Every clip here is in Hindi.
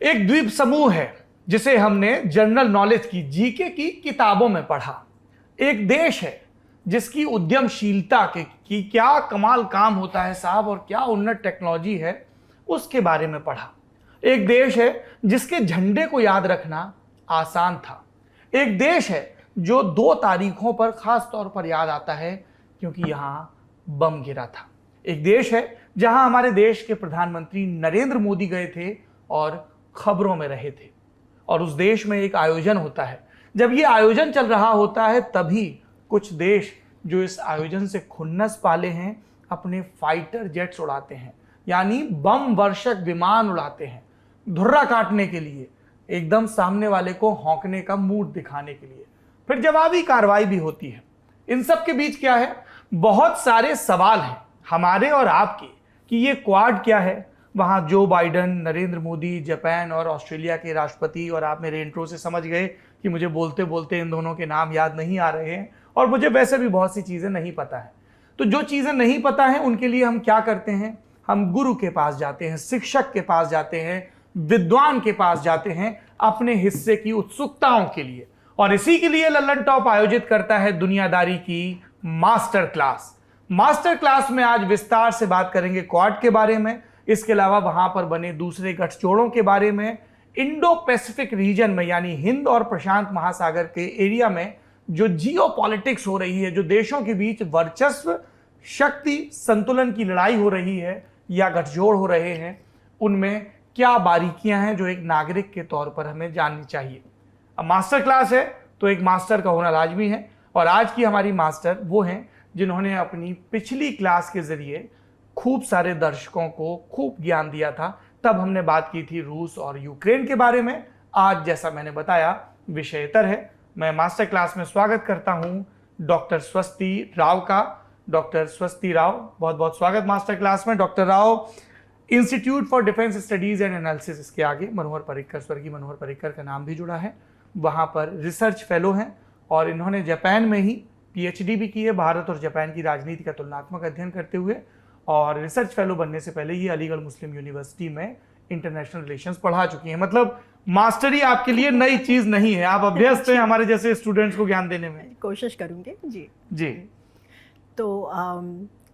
एक द्वीप समूह है जिसे हमने जनरल नॉलेज की, जीके की किताबों में पढ़ा। एक देश है जिसकी उद्यमशीलता की क्या कमाल काम होता है साहब, और क्या उन्नत टेक्नोलॉजी है, उसके बारे में पढ़ा। एक देश है जिसके झंडे को याद रखना आसान था। एक देश है जो 2 तारीखों पर खास तौर पर याद आता है क्योंकि यहां बम गिरा था। एक देश है जहां हमारे देश के प्रधानमंत्री नरेंद्र मोदी गए थे और खबरों में रहे थे। और उस देश में एक आयोजन होता है। जब ये आयोजन चल रहा होता है तभी कुछ देश जो इस आयोजन से खुन्नस पाले हैं अपने फाइटर जेट्स उड़ाते हैं, यानी बम वर्षक विमान उड़ाते हैं, धुर्रा काटने के लिए, एकदम सामने वाले को हौंकने का मूड दिखाने के लिए। फिर जवाबी कार्रवाई भी होती है। इन सब के बीच क्या है, बहुत सारे सवाल हैं हमारे और आपके कि ये क्वाड क्या है। वहां जो बाइडन, नरेंद्र मोदी, जापान और ऑस्ट्रेलिया के राष्ट्रपति, और आप मेरे इंट्रो से समझ गए कि मुझे बोलते बोलते इन दोनों के नाम याद नहीं आ रहे हैं, और मुझे वैसे भी बहुत सी चीजें नहीं पता है। तो जो चीजें नहीं पता है उनके लिए हम क्या करते हैं, हम गुरु के पास जाते हैं, शिक्षक के पास जाते हैं, विद्वान के पास जाते हैं अपने हिस्से की उत्सुकताओं के लिए। और इसी के लिए लल्लन टॉप आयोजित करता है दुनियादारी की मास्टर क्लास। मास्टर क्लास में आज विस्तार से बात करेंगे क्वाड के बारे में, इसके अलावा वहां पर बने दूसरे गठजोड़ों के बारे में, इंडो पैसिफिक रीजन में यानी हिंद और प्रशांत महासागर के एरिया में जो जियो पॉलिटिक्स हो रही है, जो देशों के बीच वर्चस्व, शक्ति, संतुलन की लड़ाई हो रही है या गठजोड़ हो रहे हैं, उनमें क्या बारीकियां हैं जो एक नागरिक के तौर पर हमें जाननी चाहिए। अब मास्टर क्लास है तो एक मास्टर का होना लाजमी है, और आज की हमारी मास्टर वो हैं जिन्होंने अपनी पिछली क्लास के जरिए खूब सारे दर्शकों को खूब ज्ञान दिया था। तब हमने बात की थी रूस और यूक्रेन के बारे में। आज जैसा मैंने बताया विषयतर है। मैं मास्टर क्लास में स्वागत करता हूं डॉक्टर स्वस्ति राव का। डॉक्टर स्वस्ति राव, बहुत बहुत स्वागत मास्टर क्लास में। Doctor Rao institute for defence studies and analysis, इसके आगे मनोहर पर्रिकर, स्वर्गीय मनोहर पर्रिकर का नाम भी जुड़ा है, वहाँ पर रिसर्च फेलो हैं, और इन्होंने जापान में ही पीएचडी भी की है, भारत और जापान की राजनीति का तुलनात्मक अध्ययन करते हुए। और रिसर्च फेलो बनने से पहले ये अलीगढ़ मुस्लिम यूनिवर्सिटी में इंटरनेशनल रिलेशंस पढ़ा चुकी हैं। मतलब मास्टरी आपके लिए नई चीज नहीं है, आप अभ्यस्त हैं हमारे जैसे स्टूडेंट्स को ज्ञान देने में। कोशिश करूँगी जी। जी तो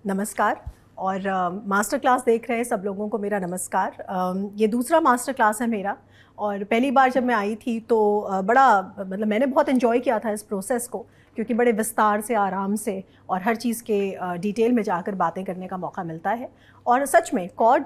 नमस्कार, और मास्टर क्लास देख रहे हैं सब लोगों को मेरा नमस्कार। ये दूसरा मास्टर क्लास है मेरा, और पहली बार जब मैं आई थी तो बड़ा मतलब मैंने बहुत एंजॉय किया था इस प्रोसेस को, क्योंकि बड़े विस्तार से, आराम से और हर चीज़ के डिटेल में जाकर बातें करने का मौका मिलता है। और सच में कॉड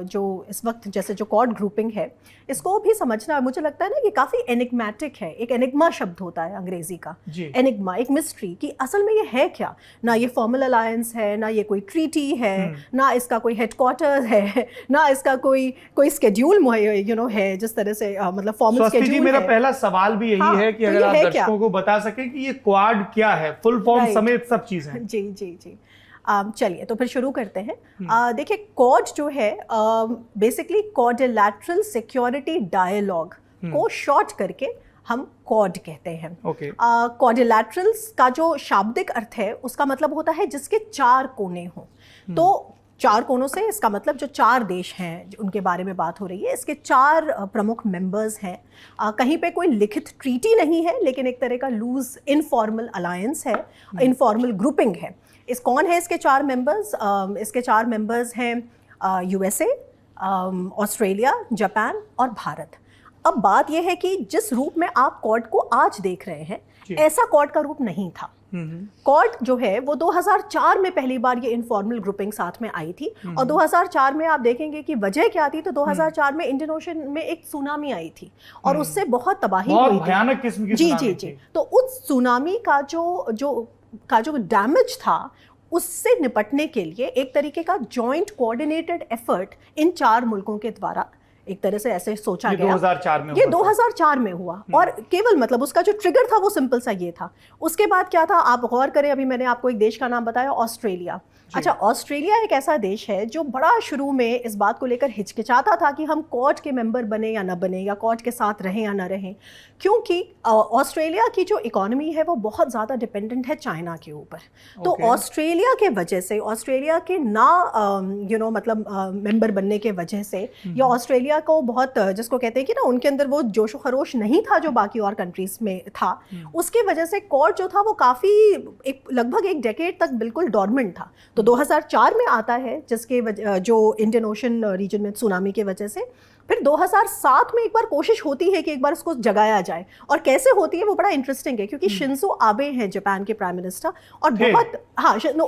जो इस वक्त जैसे जो कॉड ग्रुपिंग है, इसको भी समझना मुझे लगता है ना कि काफ़ी एनिग्मेटिक है। एक एनिग्मा शब्द होता है अंग्रेज़ी का, एनिग्मा, एक मिस्ट्री कि असल में ये है क्या। ना ये फॉर्मल अलायंस है, ना ये कोई ट्रीटी है, ना इसका कोई हेडक्वार्टर है, ना इसका कोई स्केड्यूल है जिस तरह से मतलब फॉर्मल स्केड्यूल। मेरा पहला सवाल भी यही है कि अगर आप दर्शकों को बता सके कि ये क्वाड क्या है, फुल फॉर्म समेत सब चीजें। जी जी जी, चलिए तो फिर शुरू करते हैं। देखिए क्वाड जो है बेसिकली क्वाड्रिलैटरल सिक्योरिटी डायलॉग को शॉर्ट करके हम क्वाड कहते हैं। क्वाड्रिलैटरल्स का जो शाब्दिक अर्थ है उसका मतलब होता है जिसके 4 कोने हों। तो 4 कोनों से इसका मतलब जो 4 देश हैं उनके बारे में बात हो रही है। इसके 4 प्रमुख मेंबर्स हैं। कहीं पे कोई लिखित ट्रीटी नहीं है, लेकिन एक तरह का लूज इनफॉर्मल अलायंस है, इनफॉर्मल ग्रुपिंग है। कौन है इसके 4 मेंबर्स? इसके 4 मेंबर्स हैं यूएसए, ऑस्ट्रेलिया, जापान और भारत। अब बात यह है कि जिस रूप में आप क्वाड को आज देख रहे हैं, ऐसा क्वाड का रूप नहीं था। क्वाड जो है वो 2004 में पहली बार ये इनफॉर्मल ग्रुपिंग साथ में आई थी। और 2004 में आप देखेंगे कि वजह क्या थी। तो 2004 में इंडियन ओशन में एक सुनामी आई थी और उससे बहुत तबाही हुई थी, भयानक किस्म की जी। तो उस सुनामी का जो डैमेज था, उससे निपटने के लिए एक तरीके का जॉइंट कोऑर्डिनेटेड एफर्ट इन 4 मुल्कों के द्वारा एक तरह से ऐसे सोचा गया। 2004 में हुआ। और केवल मतलब उसका जो ट्रिगर था वो सिंपल सा ये था। उसके बाद क्या था, आप गौर करें, अभी मैंने आपको एक देश का नाम बताया, ऑस्ट्रेलिया। अच्छा, ऑस्ट्रेलिया एक ऐसा देश है जो बड़ा शुरू में इस बात को लेकर हिचकिचाता था कि हम क्वाड के मेंबर बने या ना बने, या क्वाड के साथ रहें या ना रहें, क्योंकि ऑस्ट्रेलिया की जो इकोनॉमी है वो बहुत ज़्यादा डिपेंडेंट है चाइना के ऊपर। तो ऑस्ट्रेलिया के वजह से, ऑस्ट्रेलिया के ना मतलब मेंबर बनने के वजह से, या ऑस्ट्रेलिया ऑस्ट्रेलिया को बहुत जिसको कहते हैं कि ना उनके अंदर वो जोशो खरोश नहीं था जो बाकी और कंट्रीज में था, उसकी वजह से क्वाड जो था वो काफ़ी लगभग एक डेकेड तक बिल्कुल डॉर्मेंट था। तो 2004 में आता है जिसके जो इंडियन ओशन रीजन में सुनामी की वजह से, फिर 2007 में एक बार कोशिश होती है कि एक बार उसको जगाया जाए। और कैसे होती है वो बड़ा इंटरेस्टिंग है, क्योंकि शिंजो आबे हैं जापान के प्राइम मिनिस्टर, और बहुत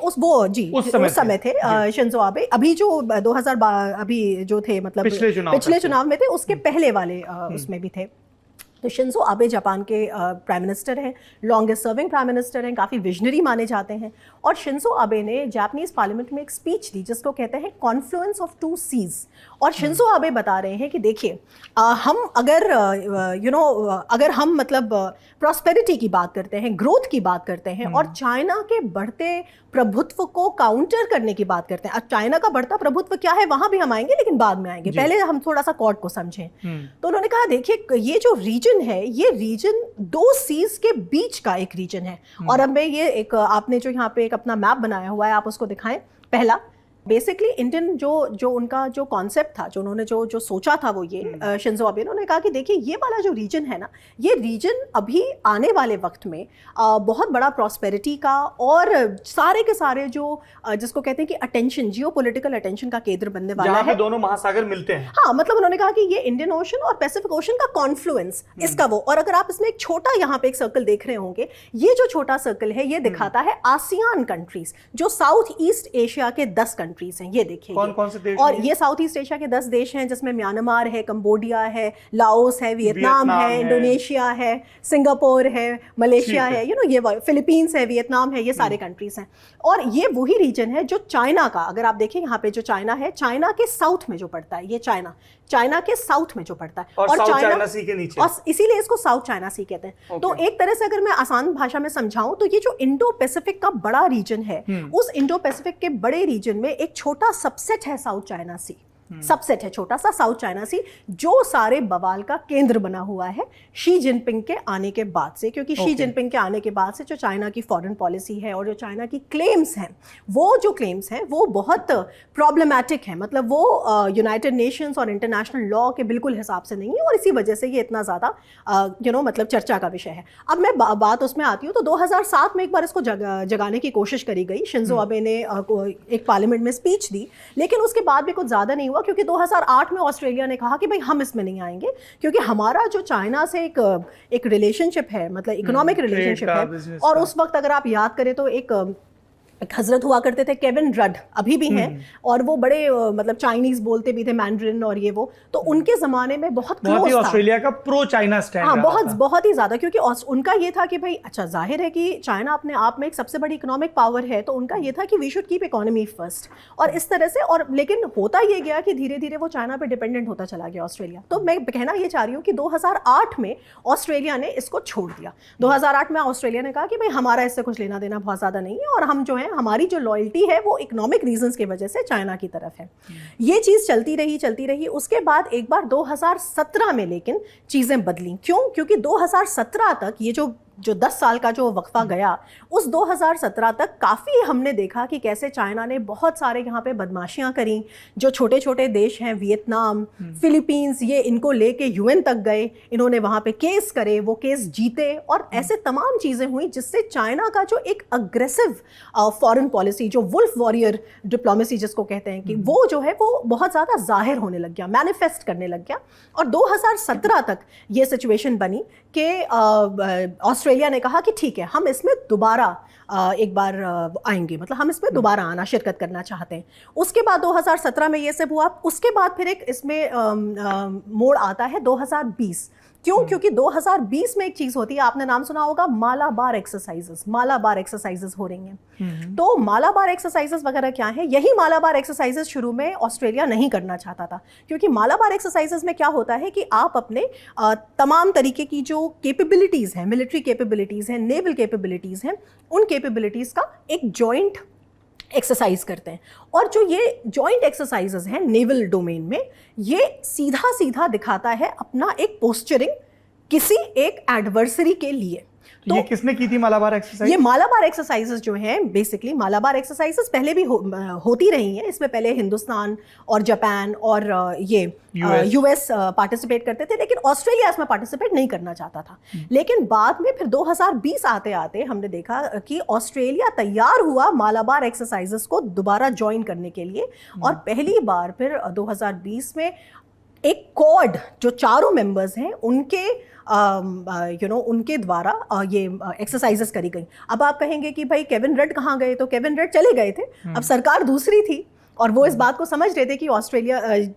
उस समय थे शिंजो आबे, अभी जो 2000 अभी जो थे मतलब पिछले चुनाव में थे, उसके पहले वाले उसमें भी थे। तो शिंजो आबे जापान के प्राइम मिनिस्टर हैं, लॉन्गेस्ट सर्विंग प्राइम मिनिस्टर हैं, काफ़ी विजनरी माने जाते हैं। और शिंजो आबे ने जापानीज पार्लियामेंट में एक स्पीच दी जिसको कहते हैं कॉन्फ्लुएंस ऑफ टू सीज। और शिंजो आबे बता रहे हैं कि देखिए हम अगर हम मतलब प्रॉस्पेरिटी की बात करते हैं, ग्रोथ की बात करते हैं, और चाइना के बढ़ते प्रभुत्व को काउंटर करने की बात करते हैं। अब चाइना का बढ़ता प्रभुत्व क्या है वहां भी हम आएंगे, लेकिन बाद में आएंगे, पहले हम थोड़ा सा क्वाड को समझें। तो उन्होंने कहा देखिए ये जो रीजन है, ये रीजन 2 सीज के बीच का एक रीजन है। और अब मैं ये एक आपने जो यहाँ पे एक अपना मैप बनाया हुआ है, आप उसको दिखाएं। पहला बेसिकली इंडियन जो उनका जो कॉन्सेप्ट था, जो उन्होंने जो सोचा था वो ये शिंजो आबे, उन्होंने कहा कि देखिए ये वाला जो रीजन है ना, ये रीजन अभी आने वाले वक्त में बहुत बड़ा प्रॉस्पेरिटी का और सारे के सारे जो जिसको कहते हैं कि अटेंशन, जियोपॉलिटिकल अटेंशन का केंद्र बनने वाला है। दोनों महासागर मिलते हैं। हाँ, मतलब उन्होंने कहा कि ये इंडियन ओशन और पैसिफिक ओशन का कॉन्फ्लुएंस, इसका वो। और अगर आप इसमें एक छोटा यहाँ पे एक सर्कल देख रहे होंगे, ये जो छोटा सर्कल है ये दिखाता है आसियान कंट्रीज, जो साउथ ईस्ट एशिया के 10 कंट्रीज हैं। ये देखिए कौन से देश, और ये साउथ ईस्ट एशिया के 10 देश हैं, जिसमें म्यांमार है, कंबोडिया है, लाओस है, वियतनाम है, इंडोनेशिया है, सिंगापुर है, मलेशिया है, ये फिलीपींस है, वियतनाम है, ये सारे कंट्रीज हैं। और ये वही रीजन है जो चाइना का, अगर आप देखें यहाँ पे जो चाइना है, चाइना के साउथ में जो पड़ता है, ये चाइना के साउथ में जो पड़ता है, और चाइना सी के नीचे, और इसीलिए इसको साउथ चाइना सी कहते हैं। तो एक तरह से अगर मैं आसान भाषा में समझाऊं तो ये जो इंडो पैसिफिक का बड़ा रीजन है, उस इंडो पैसिफिक के बड़े रीजन में एक छोटा सबसेट है साउथ चाइना सी, सबसेट है छोटा सा साउथ चाइना सी, जो सारे बवाल का केंद्र बना हुआ है शी जिनपिंग के आने के बाद से। क्योंकि शी जिनपिंग के आने के बाद से जो चाइना की फॉरेन पॉलिसी है और जो चाइना की क्लेम्स हैं, वो बहुत प्रॉब्लमैटिक है। मतलब वो यूनाइटेड नेशंस और इंटरनेशनल लॉ के बिल्कुल हिसाब से नहीं है, और इसी वजह से ये इतना ज़्यादा मतलब चर्चा का विषय है। अब मैं बात उसमें आती हूँ, तो 2007 में एक बार इसको जगाने की कोशिश करी गई। शिंजो आबे ने एक पार्लियामेंट में स्पीच दी, लेकिन उसके बाद भी कुछ ज़्यादा नहीं हुआ, क्योंकि 2008 में ऑस्ट्रेलिया ने कहा कि भाई हम इसमें नहीं आएंगे, क्योंकि हमारा जो चाइना से एक रिलेशनशिप है, मतलब इकोनॉमिक रिलेशनशिप है। और उस वक्त अगर आप याद करें तो एक हजरत हुआ करते थे केविन रड, अभी भी हैं, और वो बड़े मतलब चाइनीज बोलते भी थे, मैंड्रिन और ये वो। तो उनके जमाने में बहुत क्लोज था ऑस्ट्रेलिया का प्रो चाइना स्टैंड। हाँ, बहुत ही ज्यादा, क्योंकि उनका ये था कि भाई अच्छा जाहिर है कि चाइना अपने आप में एक सबसे बड़ी इकोनॉमिक पावर है, तो उनका ये था कि we should keep economy first, और इस तरह से। और लेकिन होता ये गया कि धीरे धीरे वो चाइना पे डिपेंडेंट होता चला गया ऑस्ट्रेलिया। तो मैं कहना ये चाह रही हूँ कि 2008 में ऑस्ट्रेलिया ने इसको छोड़ दिया। 2008 में ऑस्ट्रेलिया ने कहा कि भाई हमारा इससे कुछ लेना देना बहुत ज्यादा नहीं है, और हम जो है हमारी जो लॉयल्टी है वो इकोनॉमिक रीजंस की वजह से चाइना की तरफ है। ये चीज चलती रही। उसके बाद एक बार 2017 में लेकिन चीजें बदली। क्यों? क्योंकि 2017 तक ये जो 10 साल का जो वक्फा गया, उस 2017 तक काफ़ी हमने देखा कि कैसे चाइना ने बहुत सारे यहाँ पे बदमाशियाँ करी। जो छोटे छोटे देश हैं, वियतनाम, फिलीपींस, ये इनको लेके यूएन तक गए, इन्होंने वहाँ पे केस करे, वो केस जीते, और ऐसे तमाम चीज़ें हुई जिससे चाइना का जो एक अग्रेसिव फॉरेन पॉलिसी, जो वुल्फ वॉरियर डिप्लोमेसी जिसको कहते हैं, कि वो जो है वो बहुत ज़्यादा जाहिर होने लग गया, मैनिफेस्ट करने लग गया। और 2017 तक ये सिचुएशन बनी कि ऑस्ट्रेलिया ने कहा कि ठीक है, हम इसमें दोबारा एक बार आएंगे, मतलब हम इसमें दोबारा आना, शिरकत करना चाहते हैं। उसके बाद 2017 में ये सब हुआ। उसके बाद फिर एक इसमें मोड़ आता है 2020। क्यों? क्योंकि 2020 में एक चीज होती है, आपने नाम सुना होगा, मालाबार एक्सरसाइजेस हो रही हैं। तो मालाबार एक्सरसाइजेस वगैरह क्या है? यही मालाबार एक्सरसाइजेस शुरू में ऑस्ट्रेलिया नहीं करना चाहता था, क्योंकि मालाबार एक्सरसाइजेस में क्या होता है कि आप अपने तमाम तरीके की जो कैपेबिलिटीज हैं, मिलिट्री कैपेबिलिटीज हैं, नेवल कैपेबिलिटीज हैं, उन कैपेबिलिटीज का एक जॉइंट एक्सरसाइज करते हैं। और जो ये जॉइंट एक्सरसाइजेस हैं नेवल डोमेन में, ये सीधा सीधा दिखाता है अपना एक पोस्चरिंग किसी एक एडवर्सरी के लिए। तो ये किसने की थी मालाबार एक्सरसाइज? ये मालाबार एक्सरसाइजेस जो हैं, बेसिकली मालाबार एक्सरसाइजेस पहले भी होती रही हैं। इसमें पहले हिंदुस्तान और जापान और ये यूएस पार्टिसिपेट करते थे, लेकिन ऑस्ट्रेलिया इसमें पार्टिसिपेट नहीं करना चाहता था। लेकिन बाद में फिर 2020 आते आते हमने देखा कि ऑस्ट्रेलिया तैयार हुआ मालाबार एक्सरसाइजेस को दोबारा ज्वाइन करने के लिए, और पहली बार फिर 2020 में एक कॉड जो चारों मेंबर्स हैं उनके उनके द्वारा ये एक्सरसाइजेस करी गई। अब आप कहेंगे कि भाई केविन रेड कहाँ गए, तो केविन रेड चले गए थे, अब सरकार दूसरी थी और वो इस बात को समझ रहे थे कि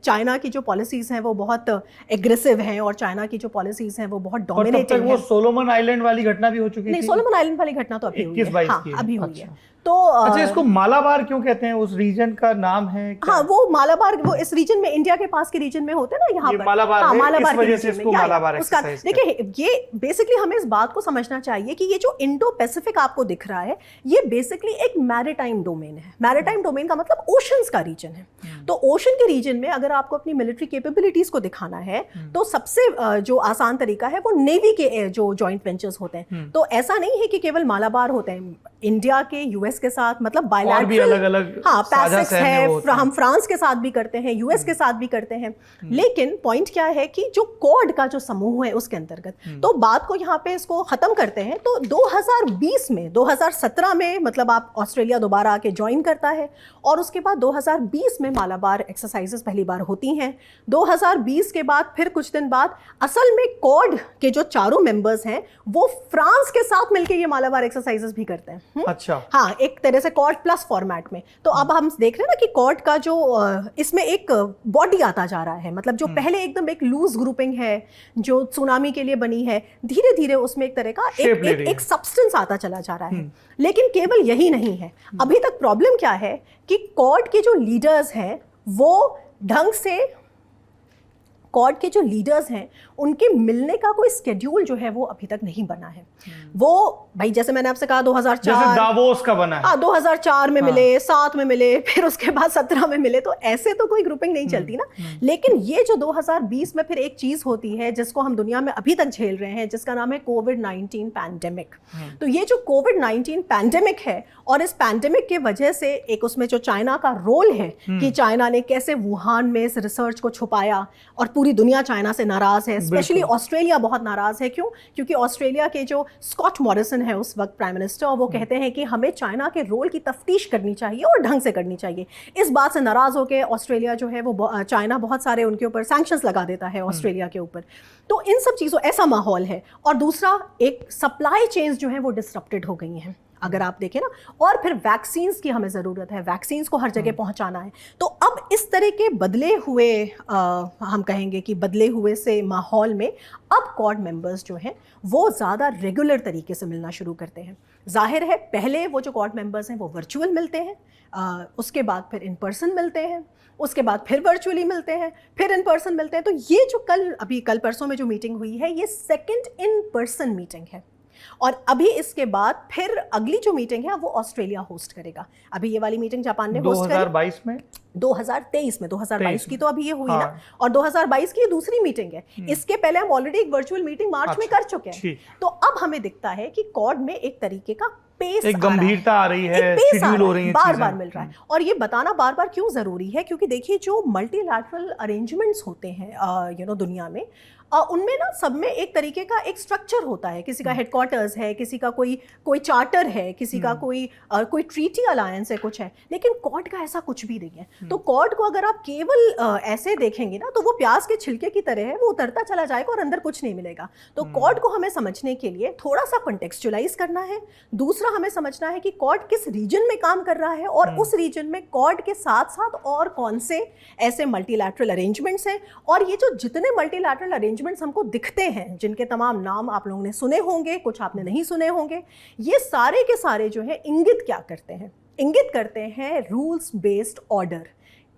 चाइना की जो पॉलिसीज हैं वो बहुत एग्रेसिव हैं और चाइना की जो पॉलिसीज हैं वो बहुत डोमिनेटिंग हैं। वो सोलोमन आइलैंड वाली घटना भी हो चुकी थी? नहीं, सोलोमन आइलैंड वाली घटना तो अभी हुई है। हाँ, अभी हुई है। तो अच्छा, इसको मालाबार क्यों कहते हैं? उस रीजन का नाम है क्या? हाँ, वो मालाबार वो इस रीजन में, इंडिया के पास के रीजन में होते हैं ना, यहाँ पर मालाबार है, मालाबार इस वजह से इसको मालाबार एक्सरसाइज। देखिए, ये बेसिकली हमें इस बात को समझना चाहिए कि ये जो इंडो पैसिफिक आपको दिख रहा है, ये बेसिकली एक मैरीटाइम डोमेन है। मैरीटाइम डोमेन का मतलब ओशंस का रीजन है। तो ओशन के रीजन में अगर आपको अपनी मिलिट्री कैपेबिलिटीज को दिखाना है तो सबसे जो आसान तरीका है वो नेवी के जो जॉइंट वेंचर्स होते हैं। तो ऐसा नहीं है कि केवल मालाबार होते हैं, इंडिया के यूएस के साथ, मतलब बायलैटरल, अलग-अलग हाँ, पैसिक्स है, हम फ्रांस के साथ भी करते हैं, यूएस के साथ भी करते हैं। लेकिन पॉइंट क्या है कि जो क्वाड का जो समूह है उसके अंतर्गत, तो बात को यहाँ पे इसको खत्म करते हैं। तो 2020 में, 2017 में मतलब आप ऑस्ट्रेलिया दोबारा आके ज्वाइन करता है, और उसके बाद 2020 में मालाबार एक्सरसाइजेस पहली बार होती हैं। 2020 के बाद फिर कुछ दिन बाद असल में क्वाड के जो चारों मेंबर्स हैं वो फ्रांस के साथ मिलकर ये मालाबार एक्सरसाइजेस भी करते हैं। अच्छा, हाँ, एक तरह से कॉर्ड प्लस फॉर्मेट में। तो अब हम देख रहे हैं ना कि कॉर्ड का जो इसमें एक बॉडी आता जा रहा है, मतलब जो पहले एकदम एक लूज ग्रुपिंग है जो सुनामी के लिए बनी है, धीरे धीरे उसमें एक तरह का एक सब्सटेंस आता चला जा रहा है। लेकिन केवल यही नहीं है, अभी तक प्रॉब्लम क्या है कि कॉर्ड के जो लीडर्स हैं वो ढंग से, कॉर्ड के जो लीडर्स हैं उनके मिलने का कोई स्केड्यूल जो है वो अभी तक नहीं बना है। वो भाई, जैसे मैंने आपसे कहा 2004, जैसे दावोस का बना है, 2004 में मिले, 7 में मिले, फिर उसके बाद 17 में मिले, तो ऐसे तो कोई ग्रुपिंग नहीं चलती ना। लेकिन ये जो 2020 में फिर एक चीज होती है जिसको हम दुनिया में अभी तक झेल रहे हैं, जिसका नाम है कोविड-19 पैंडेमिक। तो ये जो कोविड-19 पैंडेमिक है, और इस पैंडेमिक के वजह से एक उसमें जो चाइना का रोल है कि चाइना ने कैसे वुहान में इस रिसर्च को छुपाया, और पूरी दुनिया चाइना से नाराज है, स्पेशली ऑस्ट्रेलिया बहुत नाराज है। क्यों? क्योंकि ऑस्ट्रेलिया के जो स्कॉट मॉरिसन है उस वक्त प्राइम मिनिस्टर, और वो कहते हैं कि हमें चाइना के रोल की तफ्तीश करनी चाहिए और ढंग से करनी चाहिए। इस बात से नाराज होकर ऑस्ट्रेलिया जो है वो, चाइना बहुत सारे उनके ऊपर सैंक्शंस लगा देता है ऑस्ट्रेलिया के ऊपर। तो इन सब चीज़ों, ऐसा माहौल है। और दूसरा, एक सप्लाई चेन्स जो है वो डिसरप्टेड हो गई हैं, अगर आप देखें ना। और फिर वैक्सीन्स की हमें ज़रूरत है, वैक्सीन्स को हर जगह पहुंचाना है। तो अब इस तरह के बदले हुए, हम कहेंगे कि बदले हुए से माहौल में अब क्वाड मेंबर्स जो हैं वो ज़्यादा रेगुलर तरीके से मिलना शुरू करते हैं। जाहिर है, पहले वो जो क्वाड मेंबर्स हैं वो वर्चुअल मिलते हैं, उसके बाद फिर इन पर्सन मिलते हैं, उसके बाद फिर वर्चुअली मिलते हैं, फिर इन पर्सन मिलते हैं। तो ये जो कल परसों में जो मीटिंग हुई है, ये सेकेंड इन पर्सन मीटिंग है। और अभी इसके बाद फिर अगली जो मीटिंग है वो ऑस्ट्रेलिया होस्ट करेगा। अभी ये वाली मीटिंग जापान ने होस्ट करी 2022 में, 2023 में, 2022 की तो अभी ये हुई ना, और 2022 की ये दूसरी मीटिंग है। इसके पहले हम ऑलरेडी एक वर्चुअल मीटिंग मार्च में कर चुके हैं। तो अब हमें दिखता है कि क्वाड में एक तरीके का पेस, एक गंभीरता आ रही है, शेड्यूल हो रही है, बार बार मिल रहा है। और ये बताना बार बार क्यों जरूरी है, क्योंकि देखिए जो मल्टीलैटरल अरेंजमेंट्स होते हैं दुनिया में, उनमें ना सब में एक तरीके का एक स्ट्रक्चर होता है। किसी का हेडक्वार्टर्स है, किसी का कोई चार्टर है, किसी का कोई ट्रीटी अलायंस है, कुछ है। लेकिन क्वाड का ऐसा कुछ भी नहीं है। तो क्वाड को अगर आप केवल ऐसे देखेंगे ना तो वो प्याज के छिलके की तरह है, वो उतरता चला जाएगा और अंदर कुछ नहीं मिलेगा। तो क्वाड को हमें समझने के लिए थोड़ा सा कॉन्टेक्सचुअलाइज करना है। दूसरा, हमें समझना है कि क्वाड किस रीजन में काम कर रहा है, और उस रीजन में क्वाड के साथ साथ और कौन से ऐसे मल्टीलैटरल अरेंजमेंट्स हैं। और ये जो जितने मल्टीलैटरल अरेंजमेंट्स हमको दिखते हैं, जिनके तमाम नाम आप लोगों ने सुने होंगे, कुछ आपने नहीं सुने होंगे, ये सारे के सारे जो है इंगित क्या करते हैं? इंगित करते हैं रूल्स बेस्ड ऑर्डर।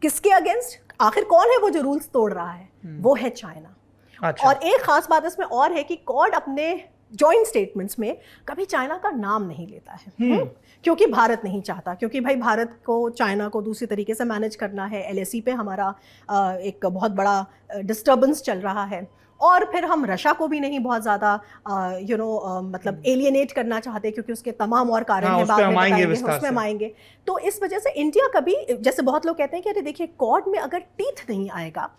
किसके अगेंस्ट? आखिर कौन है वो जो रूल्स तोड़ रहा है? वो है चाइना। अच्छा। और एक खास बात इसमें और है कि क्वाड अपने जॉइंट स्टेटमेंट्स में कभी चाइना का नाम नहीं लेता है, क्योंकि भारत नहीं चाहता, क्योंकि भाई भारत को चाइना को दूसरी तरीके से मैनेज करना है। LAC पे हमारा एक बहुत बड़ा डिस्टर्बेंस चल रहा है, और फिर हम रशिया को भी नहीं बहुत ज़्यादा मतलब एलियनेट करना चाहते, क्योंकि उसके तमाम और कारण हाँ, हैं, उस बाद पे में हम आएंगे बताएंगे, विस्तार उसमें से। हम आएंगे। तो इस वजह से इंडिया कभी, जैसे बहुत लोग कहते हैं कि अरे देखिए कॉड में अगर टीथ नहीं आएगा,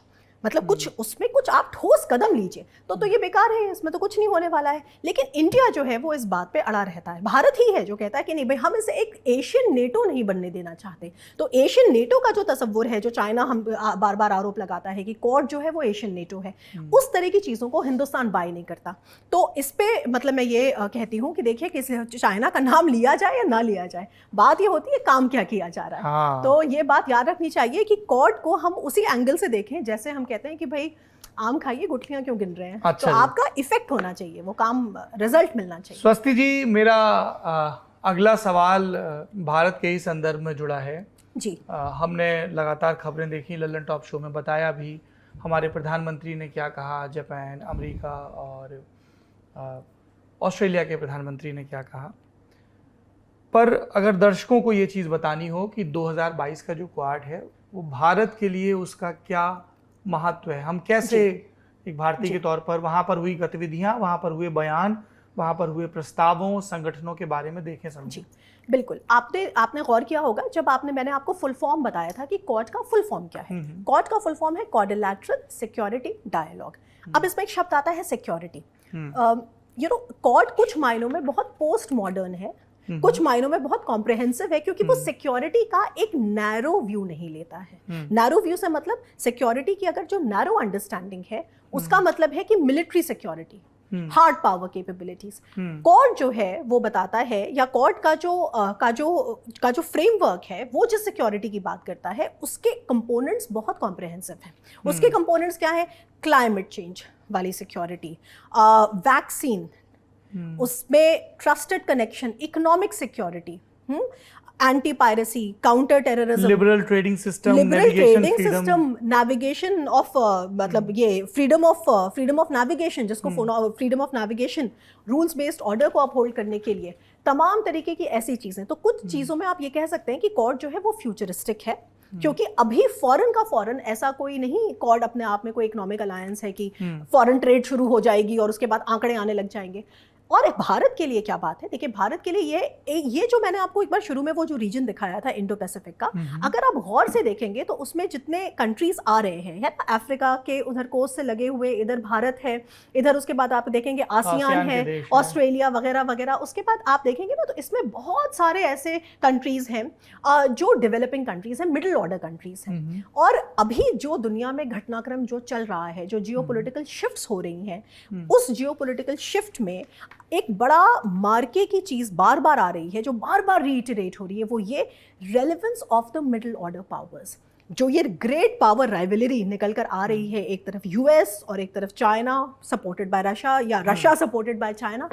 मतलब कुछ उसमें कुछ आप ठोस कदम लीजिए तो ये बेकार है, इसमें तो कुछ नहीं होने वाला है। लेकिन इंडिया जो है वो इस बात पे अड़ा रहता है। भारत ही है जो कहता है कि नहीं भाई, हम इसे एक एशियन नेटो नहीं बनने देना चाहते। तो एशियन नेटो का जो तस्वुर है, जो चाइना हम बार बार आरोप लगाता है कि क्वाड जो है वो एशियन नेटो है, उस तरह की चीज़ों को हिंदुस्तान बाय नहीं करता। तो इस पे मतलब मैं ये कहती हूँ कि देखिए कि चाइना का नाम लिया जाए या ना लिया जाए, बात ये होती है काम क्या किया जा रहा है। हाँ। तो ये बात याद रखनी चाहिए कि क्वाड को हम उसी एंगल से देखें, जैसे हम कहते हैं कि भाई आम खाइए गुठलियां क्यों गिन रहे हैं। अच्छा तो जी। आपका इफेक्ट होना चाहिए, वो काम रिजल्ट मिलना चाहिए। स्वस्ति जी, मेरा अगला सवाल भारत के ही संदर्भ में जुड़ा है जी। हमने लगातार खबरें देखी, लल्लन टॉप शो में बताया भी, हमारे प्रधानमंत्री ने क्या कहा, जापान, अमेरिका और ऑस्ट्रेलिया के प्रधानमंत्री ने क्या कहा। पर अगर दर्शकों को ये चीज़ बतानी हो कि 2022 का जो क्वाड है वो भारत के लिए उसका क्या महत्व है, हम कैसे एक भारतीय के तौर पर वहाँ पर हुई गतिविधियाँ, वहाँ पर हुए बयान, वहाँ पर हुए प्रस्तावों, संगठनों के बारे में देखें समझें। बिल्कुल, आपने गौर किया होगा जब मैंने आपको फुल फॉर्म बताया था कि क्वाड का फुल फॉर्म क्या है। क्वाड का फुल फॉर्म है क्वाड्रिलैटरल सिक्योरिटी डायलॉग। अब इसमें एक शब्द आता है सिक्योरिटी। क्वाड कुछ मायनों में बहुत पोस्ट मॉडर्न है, कुछ मायनों में बहुत कॉम्प्रिहेंसिव है, क्योंकि वो सिक्योरिटी का एक नैरो व्यू नहीं लेता है। नैरो व्यू से मतलब सिक्योरिटी की अगर जो नैरो अंडरस्टैंडिंग है उसका मतलब है कि military security, hard power capabilities. Quad जो है वो बताता है, या क्वाड का जो फ्रेमवर्क है वो जिस सिक्योरिटी की बात करता है उसके कंपोनेंट्स बहुत कॉम्प्रिहेंसिव हैं। उसके कंपोनेंट्स क्या है? क्लाइमेट चेंज वाली सिक्योरिटी, वैक्सीन, उसमें trusted connection, economic security, anti piracy, counter terrorism, liberal trading system, navigation of मतलब ये फ्रीडम ऑफ नेविगेशन, जिसको freedom of navigation, rules based order को अपहोल्ड करने के लिए तमाम तरीके की ऐसी चीजें। तो कुछ चीजों में आप ये कह सकते हैं कि क्वाड जो है वो फ्यूचरिस्टिक है, क्योंकि अभी फॉरेन ऐसा कोई नहीं, क्वाड अपने आप में कोई इकोनॉमिक अलायंस है कि फॉरेन ट्रेड शुरू हो जाएगी और उसके बाद आंकड़े आने लग जाएंगे। और भारत के लिए क्या बात है? देखिए, भारत के लिए ये जो मैंने आपको एक बार शुरू में वो जो रीजन दिखाया था इंडो पैसिफिक का, अगर आप गौर से देखेंगे तो उसमें जितने कंट्रीज आ रहे हैं, है ना, अफ्रीका के उधर कोस्ट से लगे हुए, इधर भारत है, इधर उसके बाद आप देखेंगे आसियान है, ऑस्ट्रेलिया वगैरह वगैरह, उसके बाद आप देखेंगे ना तो इसमें बहुत सारे ऐसे कंट्रीज हैं जो डेवलपिंग कंट्रीज हैं, मिडिल ऑर्डर कंट्रीज हैं। और अभी जो दुनिया में घटनाक्रम जो चल रहा है, जो जियोपॉलिटिकल शिफ्ट्स हो रही हैं, उस जियोपॉलिटिकल शिफ्ट में एक बड़ा मार्के की चीज बार बार आ रही है, जो बार बार रीइटरेट हो रही है, वो ये relevance of the middle order powers. जो ये ग्रेट पावर राइवलरी निकल कर आ रही है, एक तरफ यूएस और एक तरफ चाइना सपोर्टेड बाय रशिया, या रशिया सपोर्टेड बाय चाइना,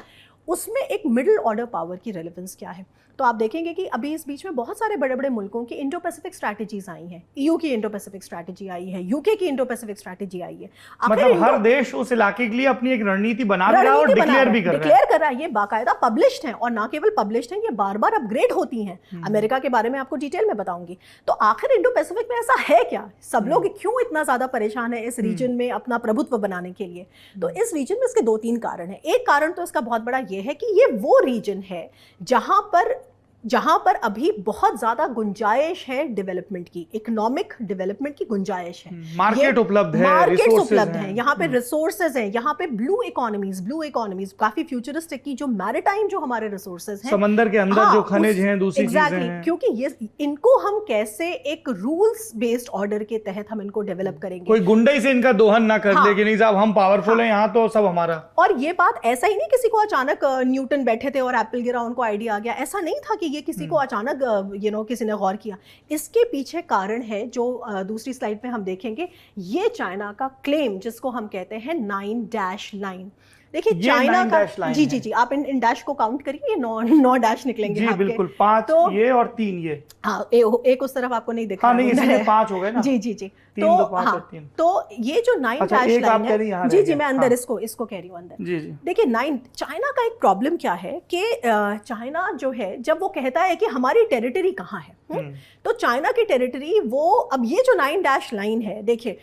उसमें एक मिडिल ऑर्डर पावर की रेलेवेंस क्या है। तो आप देखेंगे कि अभी इस बीच में बहुत सारे बड़े बड़े मुल्कों की इंडो पैसिफिक स्ट्रैटेजीज आई हैं। ईयू की इंडो पैसिफिक स्ट्रैटेजी आई है, यूके की इंडो पैसिफिक स्ट्रैटेजी आई है। मतलब हर देश उस इलाके के लिए अपनी एक रणनीति बना रहा है और डिक्लेयर भी कर रहा है। ये बाकायदा पब्लिश्ड है, और ना केवल पब्लिश्ड है, ये बार बार अपग्रेड होती हैं। अमेरिका के बारे में आपको डिटेल में बताऊंगी। तो आखिर इंडो पैसिफिक में ऐसा है क्या? सब लोग क्यों इतना ज्यादा परेशान है इस रीजन में अपना प्रभुत्व बनाने के लिए? तो इस रीजन में इसके 2-3 कारण है। एक कारण तो इसका बहुत बड़ा ये है कि ये वो रीजन है जहां पर अभी बहुत ज्यादा गुंजाइश है डेवलपमेंट की, इकोनॉमिक डेवलपमेंट की गुंजाइश है, मार्केट उपलब्ध है, मार्केट्स उपलब्ध हैं, यहाँ पे रिसोर्सेज हैं, यहाँ पे ब्लू इकोनॉमीज काफी फ्यूचरिस्टिक की, जो मैरिटाइम जो हमारे रिसोर्सेज हैं, समंदर के अंदर जो खनिज हैं, दूसरी चीजें हैं, क्योंकि ये इनको हम कैसे एक रूल्स बेस्ड ऑर्डर के तहत हम इनको डेवलप करेंगे, कोई गुंडई से इनका दोहन ना कर ले कि नहीं साहब हम पावरफुल हैं यहाँ तो सब हमारा। और ये बात ऐसा ही नहीं किसी को अचानक न्यूटन बैठे थे और एप्पल गिरा उनको आइडिया आ गया, ऐसा नहीं था कि ये किसी को अचानक किसी ने गौर किया। इसके पीछे कारण है जो दूसरी स्लाइड में हम देखेंगे, ये चाइना का क्लेम जिसको हम कहते हैं 9 लाइन। देखिए चाइना का जी आप इन डैश को काउंट करिए, ये 9 डैश निकलेंगे जी आपके। बिल्कुल, 5 तो, ये और 3 ये, हाँ एक उस तरफ आपको नहीं दिख रहा, नहीं इसमें 5 हो गए ना। जी 3 2 5 और 3। तो ये जो 9 डैश लाइन है, जी मैं अंदर इसको कह रही हूँ अंदर। जी देखिए 9 चाइना का एक प्रॉब्लम क्या है कि चाइना जो है जब वो कहता है कि हमारी टेरिटरी कहाँ है, तो चाइना की टेरिटरी वो, अब ये जो 9 डैश लाइन है, देखिए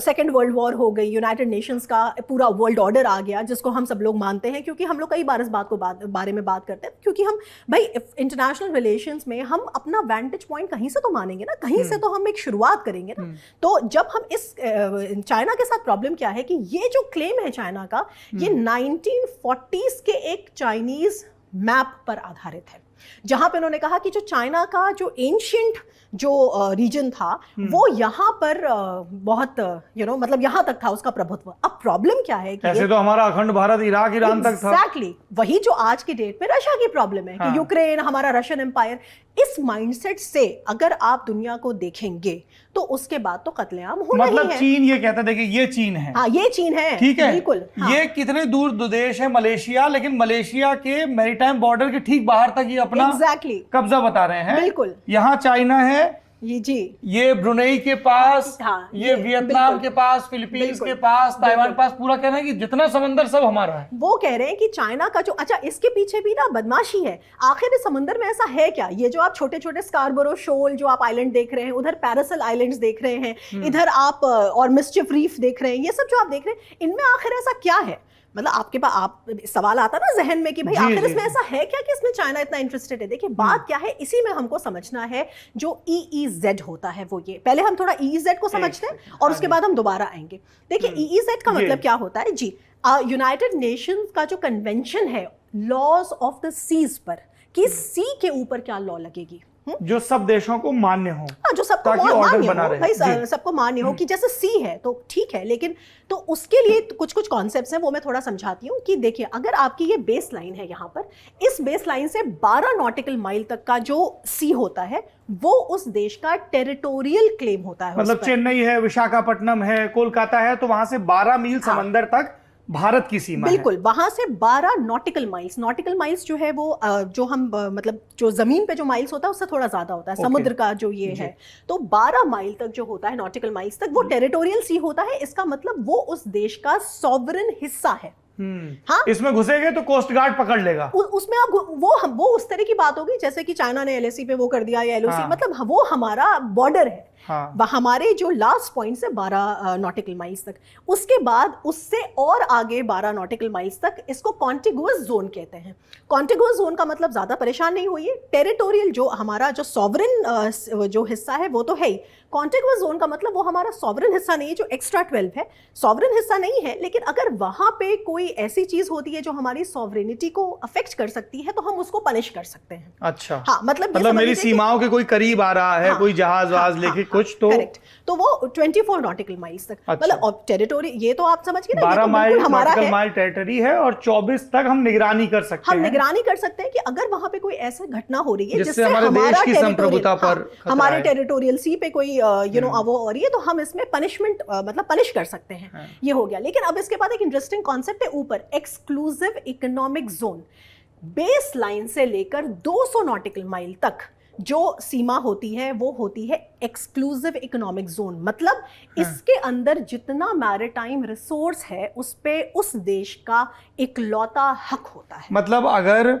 सेकेंड वर्ल्ड वॉर हो गई, यूनाइटेड नेशंस का पूरा वर्ल्ड ऑर्डर आ गया जिसको हम सब लोग मानते हैं, क्योंकि हम लोग कई बार इस बात को बारे में बात करते हैं, क्योंकि हम भाई इंटरनेशनल रिलेशंस में हम अपना वेंटेज पॉइंट कहीं से तो मानेंगे ना, कहीं से तो हम एक शुरुआत करेंगे ना। तो जब हम इस चाइना के साथ प्रॉब्लम क्या है कि ये जो क्लेम है चाइना का, ये 1940s के एक चाइनीज मैप पर आधारित है, जहां पे उन्होंने कहा कि जो चाइना का जो एंशिएंट जो रीजन था वो यहाँ पर बहुत मतलब यहाँ तक था उसका प्रभुत्व। अब प्रॉब्लम क्या है कि ऐसे तो हमारा अखंड भारत इराक ईरान तक था। एग्जैक्टली वही जो आज की डेट में रशिया की प्रॉब्लम है कि यूक्रेन हमारा रशियन एम्पायर। इस माइंडसेट से अगर आप दुनिया को देखेंगे तो उसके बाद तो कत्लेआम होना ही है। मतलब चीन ये कहता है, देखिए ये चीन है, हाँ ये चीन है, ठीक है, बिल्कुल। हाँ। ये कितने दूर देश है मलेशिया, लेकिन मलेशिया के मैरीटाइम बॉर्डर के ठीक बाहर तक ये अपना कब्जा बता रहे हैं। बिल्कुल, यहाँ चाइना है, ये जी, ये ब्रुनेई के पास, हाँ, ये वियतनाम के पास, फिलीपींस के पास, ताइवान के पास, पूरा कहना है कि जितना समंदर सब हमारा है। वो कह रहे हैं कि चाइना का जो, अच्छा इसके पीछे भी ना बदमाशी है। आखिर इस समंदर में ऐसा है क्या? ये जो आप छोटे छोटे स्कारबरो शोल जो आप आइलैंड देख रहे हैं, उधर पैरासल आइलैंड्स देख रहे हैं, इधर आप और मिस्चिफ रीफ देख रहे हैं, ये सब जो आप देख रहे हैं, इनमें आखिर ऐसा क्या है? मतलब आपके पास आप सवाल आता ना जहन में कि भाई आखिर इसमें ऐसा है क्या कि इसमें चाइना इतना इंटरेस्टेड है। देखिए बात क्या है, इसी में हमको समझना है जो EEZ होता है वो ये। पहले हम थोड़ा EEZ को समझते हैं और उसके बाद हम दोबारा आएंगे। देखिए EEZ का मतलब क्या होता है जी, यूनाइटेड नेशंस का जो कन्वेंशन है लॉज ऑफ द सीज पर, कि सी के ऊपर क्या लॉ लगेगी जो सब देशों को मान्य हो, जो सबको मान्य हो, भाई सबको मान्य हो कि जैसे सी है तो ठीक है, लेकिन तो उसके लिए कुछ कुछ कॉन्सेप्ट्स हैं वो मैं थोड़ा समझाती हूँ। कि देखिए अगर आपकी ये बेस लाइन है, यहाँ पर इस बेस लाइन से 12 नॉटिकल माइल तक का जो सी होता है वो उस देश का टेरिटोरियल क्लेम होता है। मतलब चेन्नई है, विशाखापट्टनम है, कोलकाता है, तो वहां से 12 मील समंदर तक भारत की सीमा है। बिल्कुल, वहां से 12 नॉटिकल माइल्स जो है वो जो हम मतलब जो जमीन पे जो माइल्स होता है उससे थोड़ा ज्यादा होता है, समुद्र का जो ये है, तो 12 माइल तक जो होता है नॉटिकल माइल्स तक वो टेरिटोरियल सी होता है। इसका मतलब वो उस देश का सॉवरेन हिस्सा है। हाँ? इसमें घुसेंगे तो कोस्ट गार्ड पकड़ लेगा। उसमें आप वो उस तरह की बात होगी जैसे कि चाइना ने LAC पे वो कर दिया या LOC, मतलब वो हमारा बॉर्डर है। हमारे जो लास्ट पॉइंट से 12 नॉटिकल माइल्स तक, उसके बाद उससे और आगे 12 नॉटिकल माइल्स तक, इसको कॉन्टिगुअस जोन कहते हैं। कॉन्टिगुअस जोन का मतलब ज्यादा परेशान नहीं होइए, टेरिटोरियल जो हमारा जो सॉवरेन जो हिस्सा है वो तो है ही। कॉन्टिगुअस जोन का मतलब वो हमारा सॉवरेन हिस्सा नहीं है जो एक्स्ट्रा 12 है, सॉवरेन हिस्सा नहीं है, लेकिन अगर वहां पे कोई ऐसी चीज होती है जो हमारी सॉवरेनिटी को अफेक्ट कर सकती है तो हम उसको पनिश कर सकते हैं। अच्छा, हाँ, मतलब मेरी सीमाओं के कोई करीब आ रहा है, कोई जहाज वाज लेके कुछ, तो करेक्ट, तो वो 24 नॉटिकल माइल्स तक। मतलब और टेरिटोरी ये तो आप समझ गए ना, 12 माइल नॉटिकल माइल टेरिटरी है और 24 तक हम निगरानी कर सकते हैं। हम निगरानी कर सकते हैं कि अगर वहां पे कोई ऐसी घटना हो रही है जिससे हमारे देश की संप्रभुता पर, हमारे टेरिटोरियल सी पे कोई वो हो रही है, तो हम इसमें पनिशमेंट मतलब पनिश कर सकते हैं। ये हो गया। लेकिन अब इसके बाद एक इंटरेस्टिंग कॉन्सेप्ट है ऊपर, exclusive economic zone. Base line से लेकर 200 नॉटिकल माइल तक जो सीमा होती है वो होती है एक्सक्लूसिव इकोनॉमिक जोन। मतलब इसके अंदर जितना मैरिटाइम रिसोर्स है उस पे उस देश का इकलौता हक होता है। मतलब अगर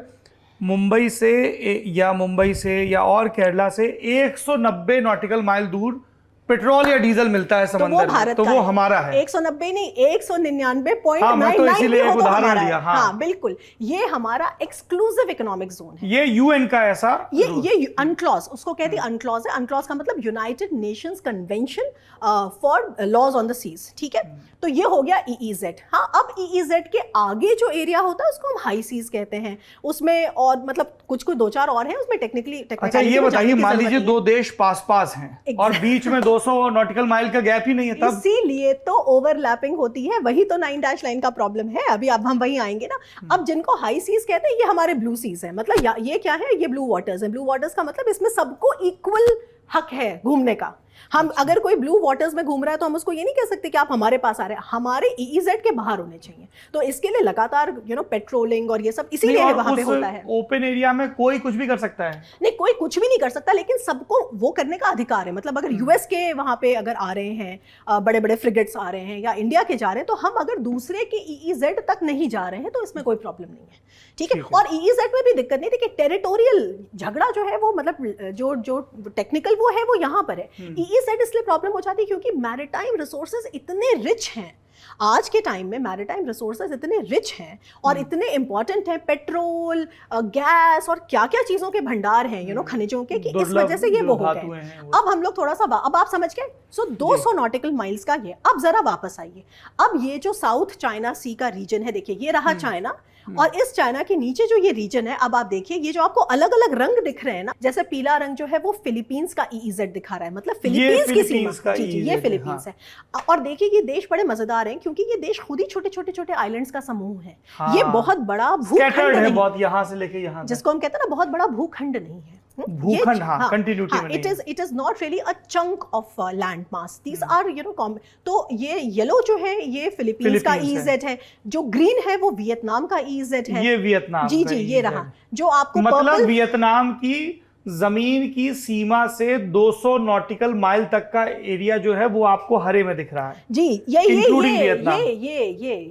मुंबई से या और केरला से 190 नॉटिकल माइल दूर पेट्रोल या डीजल मिलता है समंदर में, तो वो हमारा है। 190 नहीं, 199.99 तो इसीलिए एक उदाहरण दिया। हाँ बिल्कुल, ये हमारा एक्सक्लूसिव इकोनॉमिक जोन है। ये UN का ऐसा ये अनक्लॉज, उसको कहते हैं अनक्लॉज है। अनक्लॉज का मतलब United Nations Convention for laws on the seas, ठीक है। तो ये हो गया EEZ। हाँ, अब EEZ के आगे जो एरिया होता है उसको हम हाई सीज कहते हैं। उसमें और मतलब कुछ 2-4 और हैं उसमें टेक्निकली। अच्छा ये बताइए, मान लीजिए 2 देश पास हैं और बीच में 200 नॉटिकल माइल का गैप ही नहीं है, तब इसीलिए तो ओवरलैपिंग होती है। वही तो 9 डैश लाइन का प्रॉब्लम है। अभी अब हम वहीं आएंगे ना। अब जिनको हाई सीज कहते हैं ये हमारे ब्लू सीज है। मतलब ये क्या है, ये ब्लू वाटर्स है। ब्लू वाटर्स का मतलब इसमें सबको इक्वल हक है घूमने का। हम अगर कोई ब्लू वाटर्स में घूम रहा है तो हम उसको ये नहीं कह सकते कि आप हमारे पास आ रहे हैं, हमारे ईईजेड के बाहर होने चाहिए। तो इसके लिए लगातार पेट्रोलिंग और ये सब इसीलिए वहां पे होता है। ओपन एरिया में कोई कुछ भी कर सकता है? नहीं, कोई कुछ भी नहीं कर सकता, लेकिन सबको वो करने का अधिकार है। मतलब अगर यूएस के वहां पे अगर आ रहे हैं, बड़े बड़े फ्रिगेट्स आ रहे हैं या इंडिया के जा रहे हैं, तो हम अगर दूसरे के ईईजेड तक नहीं जा रहे हैं तो इसमें कोई प्रॉब्लम नहीं है, ठीक है। और ईईजेड में भी दिक्कत नहीं थी कि टेरिटोरियल झगड़ा जो है वो मतलब जो टेक्निकल वो है वो यहाँ पर है। ईईजेड इसलिए प्रॉब्लम हो जाती है क्योंकि मैरिटाइम रिसोर्सेज इतने रिच हैं, आज के टाइम में मैरिटाइम रिसोर्सेज इतने रिच हैं और इतने इंपॉर्टेंट हैं, पेट्रोल, गैस और क्या क्या चीजों के भंडार हैं खनिजों के, कि इस वजह से ये वो हो गए। अब हम लोग थोड़ा सा अब आप समझ गए। सो 200 नॉटिकल माइल्स का ये। अब जरा वापस आइए, अब ये जो साउथ चाइना सी का रीजन है, देखिए ये रहा चाइना, और इस चाइना के नीचे जो ये रीजन है, अब आप देखिए ये जो आपको अलग अलग रंग दिख रहे हैं ना, जैसे पीला रंग जो है वो फिलीपींस का ईईजेड दिखा रहा है, मतलब फिलीपींस की सीमा। जी जी, ये फिलीपींस है। और देखिए ये देश बड़े मजेदार हैं क्योंकि ये देश खुद ही छोटे छोटे छोटे आइलैंड्स का समूह है। ये बहुत बड़ा भूखंड है, बहुत यहाँ से लेके यहाँ, जिसको हम कहते हैं ना बहुत बड़ा भूखंड नहीं है। भूखंड, हाँ, कंटिन्यूटी में नहीं। It is not really a chunk of land mass. These are तो ये येलो जो है ये फिलीपींस का ईईजेड है, जो ग्रीन है वो वियतनाम का ईईजेड है। ये वियतनाम, जी जी, ये रहा जो आपको मतलब वियतनाम की जमीन की सीमा से 200 नॉटिकल माइल तक का एरिया जो है वो आपको हरे में दिख रहा है। जी,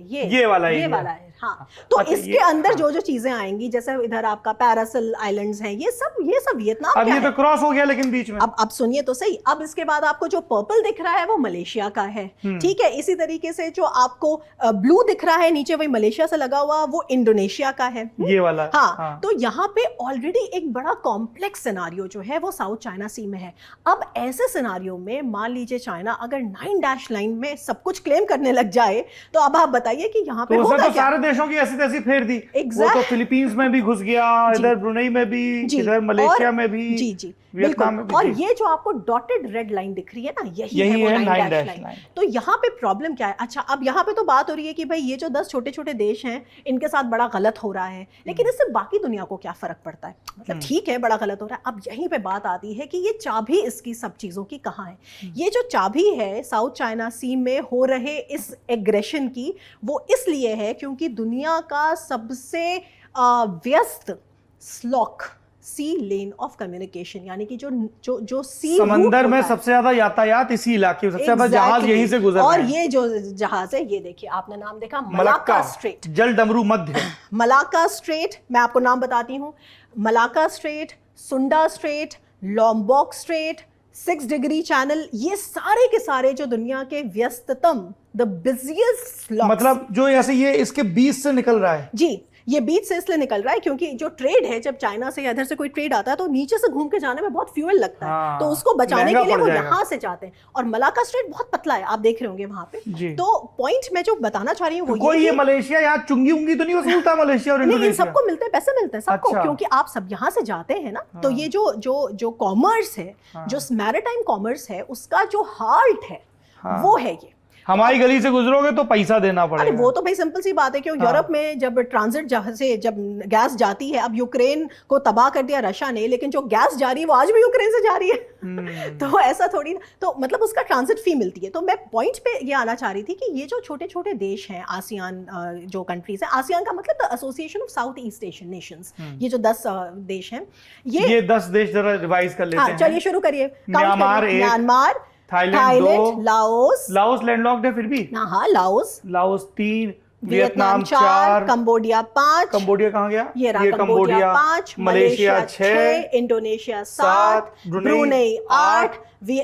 ये वाला है। हाँ, तो अच्छा, इसके अंदर जो जो चीजें आएंगी, जैसे इधर आपका पैरासिल आइलैंड्स हैं, ये सब वियतनाम अब ये तो क्रॉस हो गया लेकिन बीच में। अब सुनिए तो सही। अब इसके बाद आपको जो पर्पल दिख रहा है वो मलेशिया का है, ठीक है। इसी तरीके से जो आपको ब्लू दिख रहा है नीचे, वही मलेशिया से लगा हुआ, वो इंडोनेशिया का है, ये वाला। हाँ। तो यहाँ पे ऑलरेडी एक बड़ा कॉम्प्लेक्स सिनारियो जो है वो साउथ चाइना सी में है। अब ऐसे सिनारियो में मान लीजिए चाइना अगर 9 डैश लाइन में सब कुछ क्लेम करने लग जाए, तो अब आप बताइए कि यहाँ पे होगा क्या? देशों की ऐसी तैसी फेर दी। वो तो फिलीपींस में भी घुस गया, इधर ब्रुनेई में भी, इधर मलेशिया में भी, जी जी वियतनाम में भी। और ये जो आपको डॉटेड रेड लाइन दिख रही है ना, यही है वो 9 डैश लाइन। तो यहाँ पे प्रॉब्लम क्या है? अच्छा, अब यहाँ पे तो बात हो रही है कि भाई ये जो 10 छोटे छोटे देश हैं इनके साथ बड़ा गलत हो रहा है, लेकिन इससे बाकी दुनिया को क्या फर्क पड़ता है? मतलब ठीक है, बड़ा गलत हो रहा है। अब यहीं पे बात आती है कि ये चाबी इसकी सब चीजों की कहाँ है। ये जो चाबी है साउथ चाइना सी में हो रहे इस एग्रेशन की, वो इसलिए है क्योंकि दुनिया का सबसे व्यस्त SLOC sea lane of communication, यानी कि जो सी समंदर में सबसे ज्यादा यातायात इसी इलाके, सबसे ज्यादा जहाज यहीं से गुजर रहे हैं। और ये जो जहाज है, ये देखिए, आपने नाम देखा मलाक्का स्ट्रेट, जल डमरू मध्य। मलाक्का स्ट्रेट, मैं आपको नाम बताती हूँ। मलाक्का स्ट्रेट, सुंडा स्ट्रेट, लॉम्बॉक स्ट्रेट, 6 डिग्री चैनल, ये सारे के सारे जो दुनिया के व्यस्ततम, द बिजिएस्ट स्लॉट्स, मतलब जो ऐसे ये इसके बीच से निकल रहा है। जी, ये बीच से इसलिए निकल रहा है क्योंकि जो ट्रेड है, जब चाइना से या इधर से कोई ट्रेड आता है तो नीचे से घूम के जाने में बहुत फ्यूल लगता है, तो उसको बचाने के लिए वो यहाँ से जाते हैं। और मलाक्का स्ट्रेट बहुत पतला है, आप देख रहे होंगे वहां पे। तो पॉइंट मैं जो बताना चाह रही हूँ वो कोई ये मलेशिया यहाँ चुंगी उंगी तो नहीं वसूलता? मलेशिया और इंडोनेशिया सबको मिलते हैं, पैसे मिलते हैं सबको। अच्छा। क्योंकि आप सब यहाँ से जाते हैं ना, तो ये जो कॉमर्स है, जो मैरिटाइम कॉमर्स है, उसका जो हार्ट है वो है ये। हमारी गली से गुजरोगे तो पैसा देना पड़ेगा। अरे वो तो भाई सिंपल सी बात है कि यूरोप में जब ट्रांजिट से जब गैस जाती है, अब यूक्रेन को तबाह कर दिया रशिया ने, लेकिन जो गैस जा रही है वो आज भी यूक्रेन से जा रही है। तो ऐसा थोड़ी ना, तो मतलब उसका ट्रांजिट फी मिलती है। तो मैं पॉइंट पे ये आना चाह रही थी कि ये जो छोटे छोटे देश हैं, आसियान जो कंट्रीज है, आसियान का मतलब the association of south east Asian Nations, ये जो 10 देश हैं, ये 10 देश जरा रिवाइज कर लेते हैं। चलिए शुरू करिए। म्यांमार, थाईलैंड, लाओस लैंडलॉक्ड है फिर भी। हाँ, लाओस 3, वियतनाम 4, कंबोडिया 5, कंबोडिया कहाँ गया? ये Cambodia 5, Malaysia 6, Indonesia 7, Brunei 8,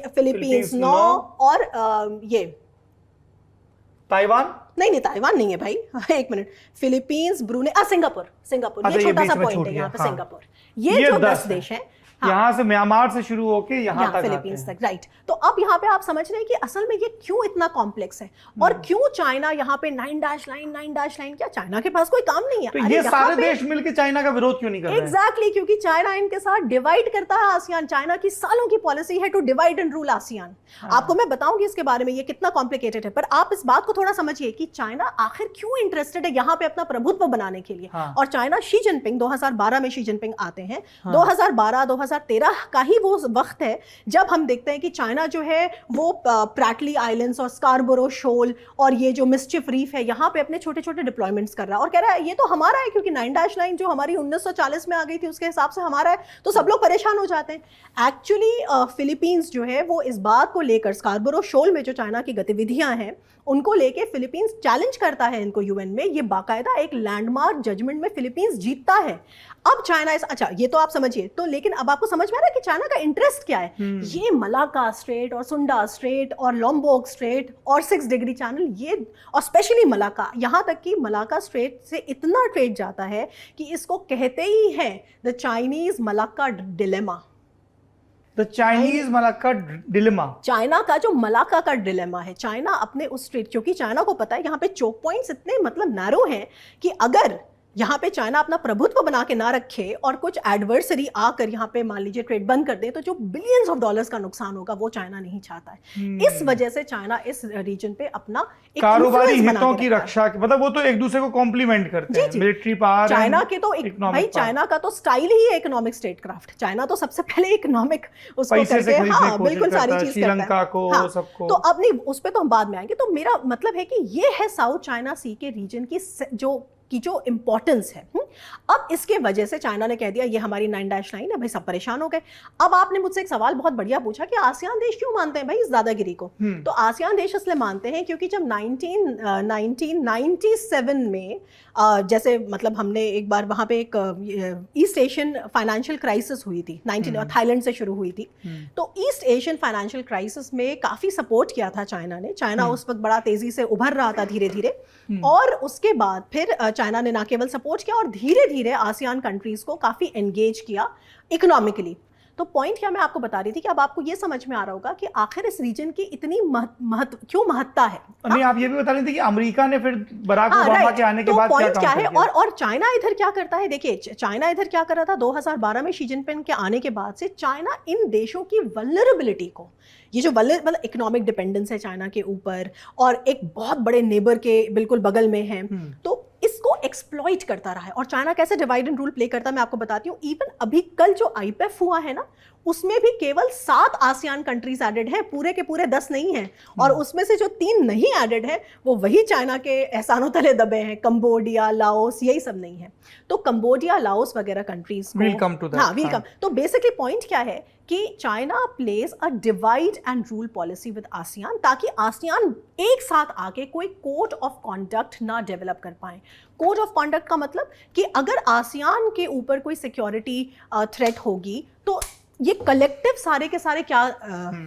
Philippines 9, और ये ताइवान नहीं, ताइवान नहीं है भाई, एक मिनट। फिलीपींस, ब्रुनेई, सिंगापुर, ये छोटा सा पॉइंट है यहाँ पे, सिंगापुर। ये जो 10 देश हैं, यहाँ से म्यांमार से शुरू होके यहाँ तक फिलीपींस तक, राइट। तो अब यहाँ पे आप समझ रहे हैं कि असल में ये क्यों इतना कॉम्प्लेक्स है, और क्यों चाइना यहाँ पे 9 डैश लाइन, क्या चाइना के पास कोई काम नहीं है? तो ये सारे देश मिलकर चाइना का विरोध क्यों नहीं कर रहे हैं? एग्जैक्टली, क्योंकि चाइना इनके साथ डिवाइड करता है आसियान। चाइना की सालों की पॉलिसी है to divide and rule ASEAN. आपको मैं बताऊंगी इसके बारे में, ये कितना कॉम्प्लिकेटेड है, पर आप इस बात को थोड़ा समझिए कि चाइना आखिर क्यों इंटरेस्टेड है यहाँ पे अपना प्रभुत्व बनाने के लिए। और चाइना, शी जिनपिंग 2012 में शी जिनपिंग आते हैं, 2012 2013 का ही वो वक्त है जब हम देखते हैं कि चाइना जो है वो प्रैटली आइलैंड्स और स्कारबोरो शोल और ये जो मिस्चिफ रीफ है यहाँ पे अपने छोटे छोटे डिप्लॉयमेंट्स कर रहा है और कह रहा है ये तो हमारा है, क्योंकि 9-9 जो हमारी 1940 में आ गई थी उसके हिसाब से हमारा है, तो सब लोग परेशान हो जाते हैं। एक्चुअली फिलीपींस जो है वो इस बात को लेकर स्कारबोरो शोल में जो चाइना की गतिविधियां हैं उनको लेके फिलीपींस चैलेंज करता है इनको यूएन में। ये बाकायदा एक लैंडमार्क जजमेंट में फिलीपींस जीतता है। अब चाइना अच्छा ये तो आप समझिए, तो लेकिन अब आपको समझ में आ रहा है कि चाइना का इंटरेस्ट क्या है। ये मलाका स्ट्रेट और सुंडा स्ट्रेट और लॉम्बोक स्ट्रेट और 6 डिग्री चैनल, ये और स्पेशली मलाका, यहाँ तक कि मलाका स्ट्रेट से इतना ट्रेड जाता है कि इसको कहते ही हैं the Chinese Malacca dilemma. The Chinese Malacca dilemma, China का जो मलाका का डिलेमा है, चाइना अपने उस स्ट्रेट, क्योंकि चाइना को पता है यहाँ पे चोक पॉइंट्स इतने मतलब नैरो हैं कि अगर यहाँ पे चाइना अपना प्रभुत्व बना के ना रखे और कुछ एडवर्सरी आकर यहाँ पे मान लीजिए ट्रेड बंद कर दे तो जो बिलियंस ऑफ डॉलर्स का नुकसान होगा वो चाइना नहीं चाहता है। इस वजह से चाइना इस रीजन पे अपना एक कारोबारी influence बना हितों के की रखता है। रक्षा, मतलब वो तो एक दूसरे को कॉम्प्लीमेंट करते हैं, मिलिट्री पावर। चाइना के तो भाई चाइना का तो स्टाइल ही है इकोनॉमिक स्टेटक्राफ्ट। चाइना तो सबसे पहले इकोनॉमिक उसको करके हाँ बिल्कुल सारी चीज श्रीलंका को हाँ, सबको। तो अब नहीं उस पर तो हम बाद में आएंगे। तो मेरा मतलब है कि ये है साउथ चाइना सी के रीजन की जो इंपॉर्टेंस है। अब इसके वजह से चाइना ने कह दिया ये हमारी 9-9 है, भाई सब परेशान हो गए। अब आपने मुझसे एक सवाल बहुत बढ़िया पूछा कि आसियान देश क्यों मानते हैं भाई इस दादागिरी को। तो आसियान देश इसलिए मानते हैं क्योंकि जब 1997 में जैसे मतलब हमने एक बार वहाँ पे एक ईस्ट एशियन फाइनेंशियल क्राइसिस हुई थी, थाईलैंड से शुरू हुई थी। तो ईस्ट एशियन फाइनेंशियल क्राइसिस में काफ़ी सपोर्ट किया था चाइना ने। चाइना उस वक्त बड़ा तेज़ी से उभर रहा था धीरे धीरे, और उसके बाद फिर चाइना ने ना केवल सपोर्ट किया और धीरे धीरे आसियान कंट्रीज को काफ़ी एंगेज किया इकोनॉमिकली। तो पॉइंट क्या मैं आपको बता रही थी कि अब आपको ये समझ में आ रहा होगा कि आखिर इस रीजन की इतनी क्यों महत्ता है। नहीं, आप ये भी बता रही थी कि अमेरिका ने फिर बराक ओबामा के आने के बाद पॉइंट क्या है और चाइना इधर क्या करता है। देखिए चाइना इधर क्या कर रहा था 2012 में शी जिनपिंग के आने के बाद से चाइना इन देशों की वल्नरेबिलिटी को, ये जो मतलब इकोनॉमिक डिपेंडेंस है चाइना के ऊपर और एक बहुत बड़े नेबर के बिल्कुल बगल में है, तो इसको एक्सप्लॉइट करता रहा है। और चाइना कैसे डिवाइड एंड रूल प्ले करता है मैं आपको बताती हूँ। इवन अभी कल जो आईपेफ हुआ है ना, उसमें भी केवल 7 आसियान कंट्रीज एडेड है, पूरे के पूरे 10 नहीं हैं। और उसमें से जो 3 नहीं एडेड है वो वही चाइना के एहसानों तले दबे हैं, कंबोडिया, लाओस, यही सब नहीं है। तो कंबोडिया, लाओस वगैरह कंट्रीज को we'll come to that, हाँ we'll come। तो बेसिकली पॉइंट क्या है कि China plays a divide and rule policy with ASEAN, ताकि आसियान एक साथ आके कोई कोड ऑफ कॉन्डक्ट ना डेवलप कर पाए। कोड ऑफ कॉन्डक्ट का मतलब कि अगर आसियान के ऊपर कोई सिक्योरिटी थ्रेट होगी तो ये कलेक्टिव सारे के सारे क्या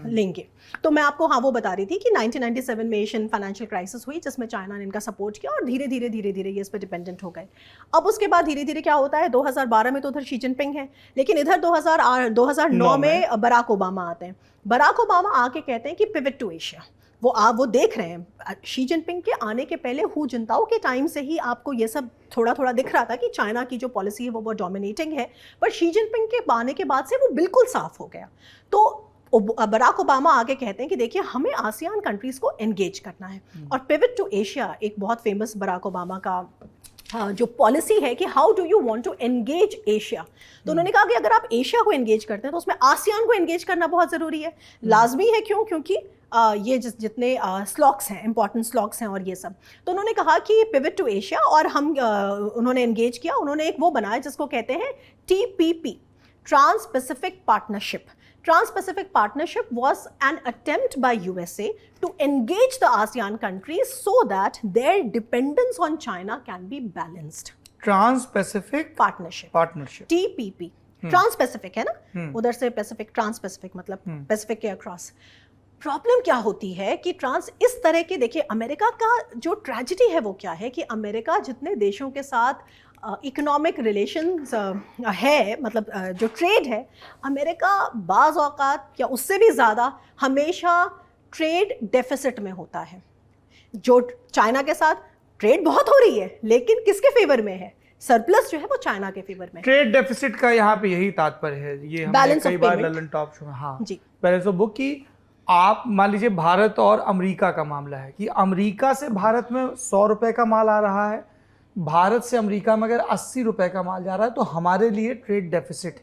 लेंगे। तो मैं आपको हाँ वो बता रही थी कि 1997 में एशियन फाइनेंशियल क्राइसिस हुई जिसमें चाइना ने इनका सपोर्ट किया और धीरे धीरे ये इस पर डिपेंडेंट हो गए। अब उसके बाद धीरे धीरे क्या होता है, 2012 में तो उधर शी जिनपिंग है, लेकिन इधर 2009 में बराक ओबामा आते हैं। बराक ओबामा आके कहते हैं कि पिवट टू एशिया। वो देख रहे हैं शी जिनपिंग के आने के पहले हु जिनताओ के टाइम से ही आपको ये सब थोड़ा थोड़ा दिख रहा था कि चाइना की जो पॉलिसी है वो डोमिनेटिंग है, पर शी जिनपिंग के आने के बाद से वो बिल्कुल साफ हो गया। तो बराक ओबामा आगे कहते हैं कि देखिए हमें आसियान कंट्रीज को एंगेज करना है। और पिवट टू एशिया एक बहुत फेमस बराक ओबामा का जो पॉलिसी है कि how do you want to engage Asia. तो उन्होंने कहा कि अगर आप एशिया को एंगेज करते हैं तो उसमें आसियान को एंगेज करना बहुत ज़रूरी है, लाजमी है। क्योंकि ये जितने स्लॉक्स हैं, इंपॉर्टेंट स्लॉक्स हैं और ये सब, तो उन्होंने कहा कि पिवट टू एशिया। और हम उन्होंने एंगेज किया, उन्होंने एक वो बनाया जिसको कहते हैं TPP, Trans Pacific Partnership. Trans-Pacific Partnership was an attempt by USA to engage the ASEAN countries so that their dependence on China can be balanced. Trans-Pacific Partnership TPP, Trans-Pacific है ना, उधर से Pacific, Trans-Pacific मतलब Pacific के across। प्रॉब्लम क्या होती है कि ट्रांस इस तरह के, देखिए अमेरिका का जो ट्रेजेडी है वो क्या है कि अमेरिका जितने देशों के साथ इकोनॉमिक रिलेशंस है, मतलब जो ट्रेड है, अमेरिका बाज़ औक़ात या उससे भी ज़्यादा हमेशा ट्रेड डेफिसिट में होता है। जो चाइना के साथ ट्रेड बहुत हो रही है लेकिन किसके फेवर में है, सरप्लस जो है वो चाइना के फेवर में। ट्रेड डेफिसिट का यहाँ पे यही तात्पर्य है, ये हमने कई बार ललन टॉप शो में हाँ जी बैलेंस ऑफ बुक की। आप मान लीजिए भारत और अमेरिका का मामला है कि अमेरिका से भारत में 100 रुपए का माल आ रहा है, भारत से अमेरिका में अगर 80 रुपए का माल जा रहा है तो हमारे लिए ट्रेड डेफिसिट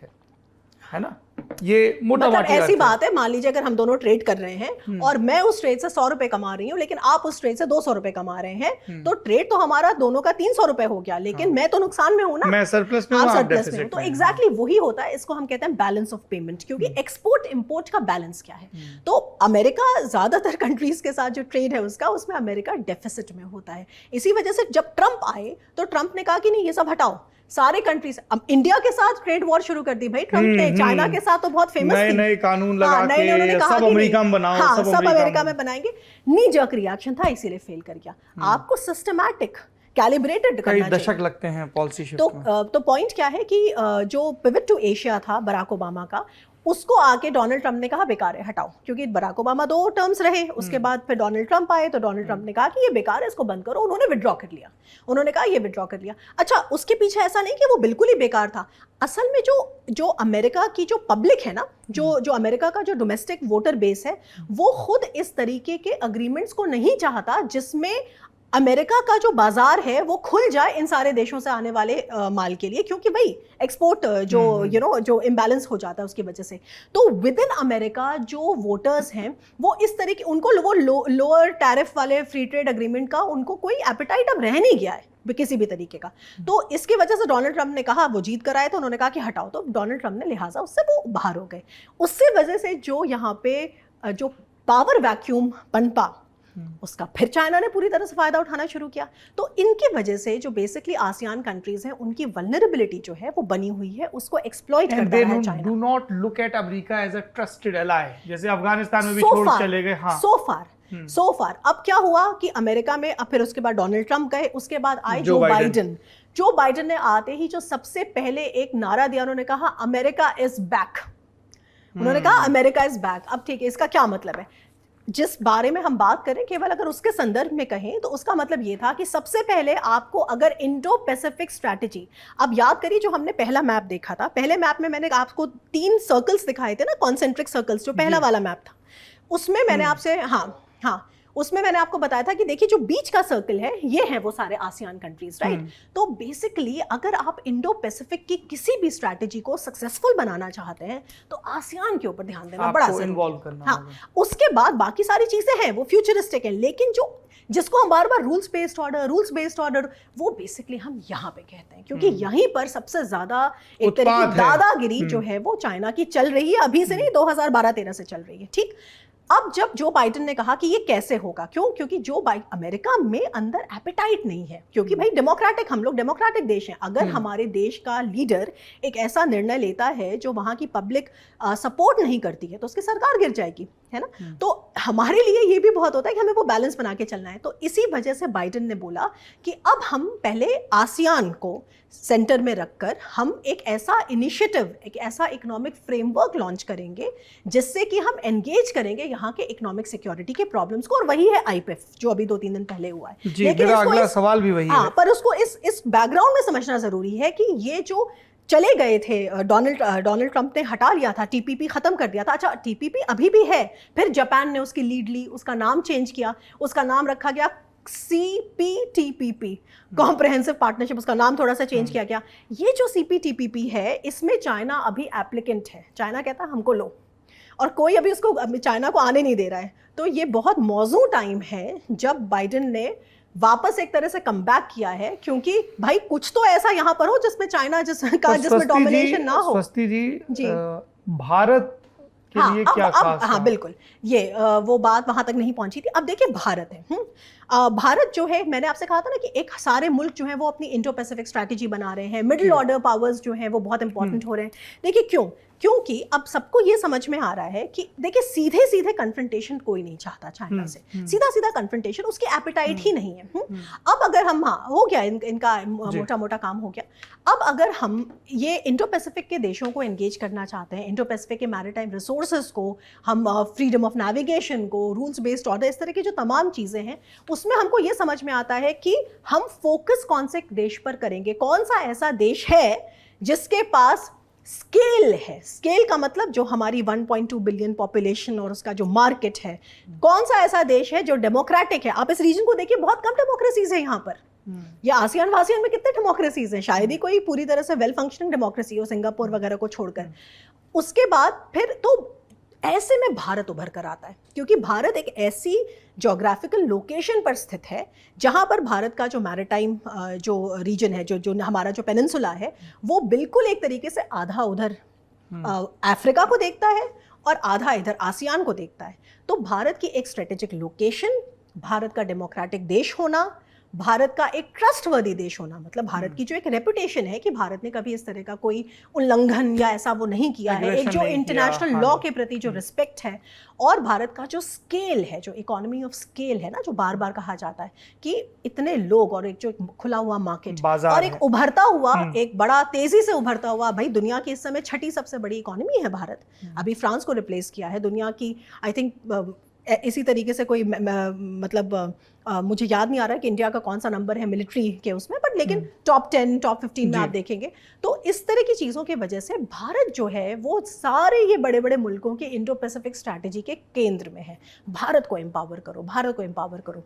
है ना। ये मोटा मतलब मोटी ऐसी बात है, मान लीजिए अगर हम दोनों ट्रेड कर रहे हैं और मैं उस ट्रेड से 100 रुपए कमा रही हूँ लेकिन आप उस ट्रेड से 200 रुपए कमा रहे हैं, तो ट्रेड तो हमारा दोनों का 300 रुपए हो गया, लेकिन मैं तो नुकसान में हूं ना, मैं सरप्लस में हूं, आप आप सरप्लस में हो। डेफिसिट तो में हैं। एग्जैक्टली वही होता है, इसको हम कहते हैं बैलेंस ऑफ पेमेंट, क्योंकि एक्सपोर्ट इंपोर्ट का बैलेंस क्या है। तो अमेरिका ज्यादातर कंट्रीज के साथ जो ट्रेड है उसका, उसमें अमेरिका डेफिसिट में होता है। इसी वजह से जब ट्रंप आए तो ट्रंप ने कहा कि नहीं, ये सब हटाओ, सारे कंट्रीज। अब इंडिया के साथ ट्रेड वॉर शुरू कर दी भाई ट्रंप ने, चाइना के साथ तो बहुत फेमस थी, नए कानून लगा नए उन्होंने के कहा सब कि अमेरिका नहीं, में बनाओ, हाँ, सब अमेरिका में बनाएंगे। नी जर्क रिएक्शन था, इसीलिए फेल कर गया। आपको सिस्टमैटिक कैलिब्रेटेड कई करना दशक लगते हैं पॉलिसी शिफ्ट में। तो पॉइंट क्या है कि जो पिवट टू एशिया था बराक ओबामा का, उसको आके डोनाल्ड ट्रंप ने कहा बेकार है, हटाओ। क्योंकि बराक ओबामा 2 टर्म्स रहे, उसके बाद फिर डोनाल्ड ट्रंप आए, तो डोनाल्ड ट्रंप ने कहा कि ये बेकार है, इसको बंद करो। उन्होंने विड्रॉ कर लिया, उन्होंने कहा ये विड्रॉ कर लिया। अच्छा, उसके पीछे ऐसा नहीं कि वो बिल्कुल ही बेकार था। असल में जो अमेरिका की जो पब्लिक है ना, जो अमेरिका का जो डोमेस्टिक वोटर बेस है, वो खुद इस तरीके के अग्रीमेंट्स को नहीं चाहता जिसमें अमेरिका का जो बाजार है वो खुल जाए इन सारे देशों से आने वाले माल के लिए, क्योंकि भाई एक्सपोर्ट जो इम्बैलेंस हो जाता है उसकी वजह से। तो विद इन अमेरिका जो वोटर्स हैं वो इस तरीके, उनको वो लोअर टैरिफ वाले फ्री ट्रेड अग्रीमेंट का उनको कोई एपेटाइट अब रह नहीं गया है किसी भी तरीके का। तो इसकी वजह से डोनाल्ड ट्रंप ने कहा, वो जीत कर आए तो उन्होंने कहा कि हटाओ, तो डोनाल्ड ट्रंप ने लिहाजा उससे वो बाहर हो गए। उससे वजह से जो यहाँ पे जो पावर वैक्यूम पनपा, उसका फिर चाइना ने पूरी तरह से फायदा उठाना शुरू किया। तो इनकी वजह से जो बेसिकली आसियान कंट्रीज हैं उनकी वल्नरेबिलिटी जो है वो बनी हुई है, उसको एक्सप्लॉइट करता है China. Do not look at America as a trusted ally, जैसे अफगानिस्तान में भी छोड़ चले गए। हाँ, सो फार अब क्या हुआ कि अमेरिका में, अब फिर उसके बाद डोनाल्ड ट्रंप गए, उसके बाद आए जो बाइडेन। जो बाइडेन ने आते ही जो सबसे पहले एक नारा दिया, उन्होंने कहा अमेरिका इज बैक। उन्होंने कहा अमेरिका इज बैक। अब ठीक है, इसका क्या मतलब है? जिस बारे में हम बात करें केवल अगर उसके संदर्भ में कहें तो उसका मतलब ये था कि सबसे पहले आपको अगर इंडो पैसिफिक स्ट्रैटेजी, अब याद करिए जो हमने पहला मैप देखा था, पहले मैप में मैंने आपको 3 सर्कल्स दिखाए थे ना, कॉन्सेंट्रिक सर्कल्स, जो पहला वाला मैप था, उसमें मैंने आपसे हाँ उसमें मैंने आपको बताया था कि देखिए जो बीच का सर्कल है ये है वो सारे आसियान कंट्रीज, राइट। तो बेसिकली अगर आप इंडो पैसिफिक की किसी भी स्ट्रैटेजी को सक्सेसफुल बनाना चाहते हैं तो आसियान के ऊपर ध्यान देना बड़ा इन्वॉल्व करना। हाँ, उसके बाद बाकी सारी चीजें हैं वो फ्यूचरिस्टिक है, लेकिन जिसको हम बार बार रूल्स बेस्ड ऑर्डर, वो बेसिकली हम यहाँ पे कहते हैं, क्योंकि यहीं पर सबसे ज्यादा एक तरीके की दादागिरी जो है वो चाइना की चल रही है, अभी से नहीं 2012-13 से चल रही है, ठीक। अब जब जो बाइडेन ने कहा कि ये कैसे होगा, क्योंकि अमेरिका में अंदर एपेटाइट नहीं है, क्योंकि भाई डेमोक्रेटिक, हम लोग डेमोक्रेटिक देश हैं। अगर हमारे देश का लीडर एक ऐसा निर्णय लेता है जो वहां की पब्लिक सपोर्ट नहीं करती है तो उसकी सरकार गिर जाएगी, है ना। तो हमारे लिए ये भी बहुत होता है कि हमें वो बैलेंस बना के चलना है। तो इसी वजह से बाइडेन ने बोला कि अब हम पहले आसियान को सेंटर में रखकर हम एक ऐसा इनिशिएटिव, एक ऐसा इकोनॉमिक फ्रेमवर्क लॉन्च करेंगे जिससे कि हम एंगेज करेंगे यहाँ के इकोनॉमिक सिक्योरिटी के प्रॉब्लम्स को, और वही है आईपीएफ जो अभी 2-3 दिन पहले हुआ है। लेकिन अगला सवाल भी वही है, पर उसको इस बैकग्राउंड में समझना जरूरी है कि ये जो चले गए थे डोनाल्ड ट्रंप ने हटा लिया था, टीपीपी खत्म कर दिया था। अच्छा, टीपीपी अभी भी है, फिर जापान ने उसकी लीड ली, उसका नाम चेंज किया, उसका नाम रखा गया CPTPP, कॉम्प्रिहेंसिव पार्टनरशिप, उसका नाम थोड़ा सा चेंज किया गया। ये जो CPTPP है इसमें चाइना अभी एप्लीकेंट है, चाइना कहता है हमको लो, और कोई अभी उसको चाइना को आने नहीं दे रहा है। तो ये बहुत मौजूद टाइम है जब बाइडेन ने वापस एक तरह से कमबैक किया है, क्योंकि भाई कुछ तो ऐसा यहाँ पर हो जिसमें चाइना जिसमें डोमिनेशन ना हो। स्वस्ति जी, भारत के लिए क्या खास था? हाँ बिल्कुल, ये वो बात वहां तक नहीं पहुंची थी। अब देखिए भारत है, भारत जो है, मैंने आपसे कहा था ना कि एक सारे मुल्क जो है वो अपनी इंडो पैसिफिक स्ट्रैटेजी बना रहे हैं, मिडिल ऑर्डर पावर्स जो है वो बहुत इंपॉर्टेंट हो रहे हैं। देखिए क्योंकि अब सबको ये समझ में आ रहा है कि देखिए सीधे सीधे कन्फ्रंटेशन कोई नहीं चाहता चाइना से, सीधा सीधा कन्फ्रंटेशन उसकी एपिटाइट ही नहीं है। अब अगर हम, हो गया इनका मोटा मोटा काम हो गया। अब अगर हम ये इंडो पैसिफिक के देशों को एंगेज करना चाहते हैं, इंडो पैसिफिक के मैरीटाइम रिसोर्सेज को, हम फ्रीडम ऑफ नेविगेशन को, रूल्स बेस्ड ऑर्डर, इस तरह की जो तमाम चीज़ें हैं, उसमें हमको ये समझ में आता है कि हम फोकस कौन से देश पर करेंगे, कौन सा ऐसा देश है जिसके पास स्केल है। स्केल का मतलब जो हमारी 1.2 बिलियन पॉपुलेशन और उसका जो मार्केट है, कौन सा ऐसा देश है जो डेमोक्रेटिक है। आप इस रीजन को देखिए, बहुत कम डेमोक्रेसीज है यहाँ पर, ये आसियान वासियान में कितने डेमोक्रेसीज हैं, शायद ही कोई पूरी तरह से वेल फंक्शनिंग डेमोक्रेसी हो सिंगापुर वगैरह को छोड़कर। उसके बाद फिर तो ऐसे में भारत उभर कर आता है, क्योंकि भारत एक ऐसी जोग्राफिकल लोकेशन पर स्थित है जहां पर भारत का जो मैरिटाइम जो रीजन है, जो हमारा जो पेनिनसुला है, वो बिल्कुल एक तरीके से आधा उधर अफ्रीका को देखता है और आधा इधर आसियान को देखता है। तो भारत की एक स्ट्रेटेजिक लोकेशन, भारत का डेमोक्रेटिक देश होना, भारत का एक ट्रस्टवर्दी देश होना, मतलब भारत की जो एक रेपुटेशन है कि भारत ने कभी इस तरह का कोई उल्लंघन या ऐसा वो नहीं किया है, एक जो इंटरनेशनल लॉ के प्रति जो रिस्पेक्ट है, और भारत का जो स्केल है, जो इकोनॉमी ऑफ स्केल है ना, जो बार बार कहा जाता है कि इतने लोग और एक जो खुला हुआ मार्केट और एक उभरता हुआ, एक बड़ा तेजी से उभरता हुआ, भाई दुनिया की इस समय 6ठी सबसे बड़ी इकोनॉमी है भारत, अभी फ्रांस को रिप्लेस किया है दुनिया की। आई थिंक इसी तरीके से कोई मतलब मुझे याद नहीं आ रहा है कि इंडिया का कौन सा नंबर है मिलिट्री के उसमें, बट लेकिन टॉप 10 टॉप 15 में आप देखेंगे तो इस तरह की चीज़ों की वजह से भारत जो है वो सारे ये बड़े बड़े मुल्कों के इंडो पैसिफिक स्ट्रैटेजी के केंद्र में है। भारत को एम्पावर करो, भारत को एम्पावर करो।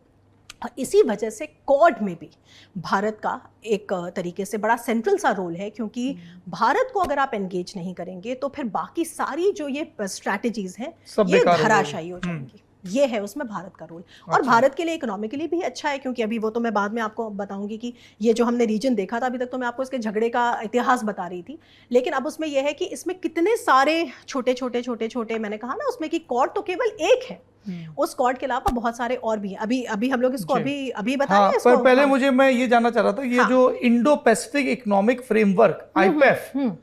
और इसी वजह से क्वाड में भी भारत का एक तरीके से बड़ा सेंट्रल सा रोल है, क्योंकि भारत को अगर आप एंगेज नहीं करेंगे तो फिर बाकी सारी जो ये स्ट्रैटेजीज हैं ये धराशायी हो जाएंगी। ये है उसमें भारत का रोल। और भारत के लिए इकोनॉमिकली भी अच्छा है, क्योंकि अभी वो तो मैं बाद में आपको बताऊंगी कि ये जो हमने रीजन देखा था, अभी तक तो मैं आपको इसके झगड़े का इतिहास बता रही थी, लेकिन अब उसमें यह है कि इसमें कितने सारे छोटे छोटे मैंने कहा ना उसमें कि क्वाड तो केवल एक है, उस क्वाड के अलावा बहुत सारे और भी हैं। अभी हम लोग इसको अभी बताएं इसको। पर पहले मुझे मैं ये जानना चाह रहा था, ये जो Indo Pacific economic framework IPEF,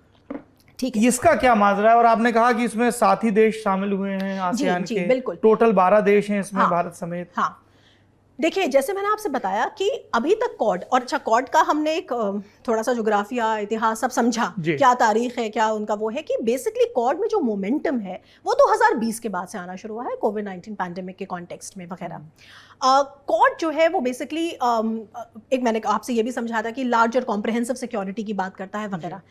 ठीक है, इसका क्या माजरा है? और आपने कहा कि इसमें 7 ही देश शामिल हुए हैं आसियान के, बिल्कुल टोटल 12 देश हैं इसमें, भारत समेत। हाँ, देखिए जैसे मैंने आपसे बताया कि अभी तक कॉड, और अच्छा कॉड का हमने एक थोड़ा सा जोग्राफिया इतिहास सब समझा, क्या तारीख है, क्या उनका वो है कि बेसिकली कॉड में जो मोमेंटम है वो 2020 के बाद से आना शुरू हुआ है, कोविड-19 पैंडेमिक के कॉन्टेक्स्ट में वगैरह। कॉड जो है वो बेसिकली एक मैंने आपसे ये भी समझा था कि लार्ज और कॉम्प्रहेंसिव सिक्योरिटी की बात करता है वगैरह।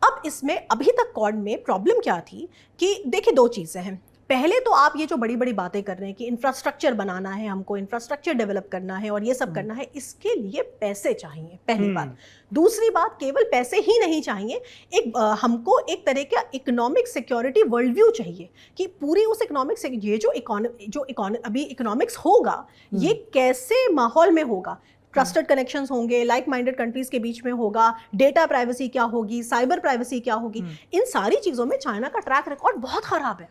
अब इसमें अभी तक कॉड में प्रॉब्लम क्या थी कि देखिए 2 चीज़ें हैं। पहले तो आप ये जो बड़ी बड़ी बातें कर रहे हैं कि इंफ्रास्ट्रक्चर बनाना है, हमको इंफ्रास्ट्रक्चर डेवलप करना है और ये सब करना है, इसके लिए पैसे चाहिए, पहली बात। दूसरी बात, केवल पैसे ही नहीं चाहिए, हमको एक तरह का इकोनॉमिक सिक्योरिटी वर्ल्ड व्यू चाहिए कि पूरी उस इकोनॉमिक, ये जो अभी इकोनॉमिक्स होगा ये कैसे माहौल में होगा, ट्रस्टेड कनेक्शंस होंगे, लाइक माइंडेड कंट्रीज के बीच में होगा, डेटा प्राइवेसी क्या होगी, साइबर प्राइवेसी क्या होगी, इन सारी चीज़ों में चाइना का ट्रैक रिकॉर्ड बहुत खराब है।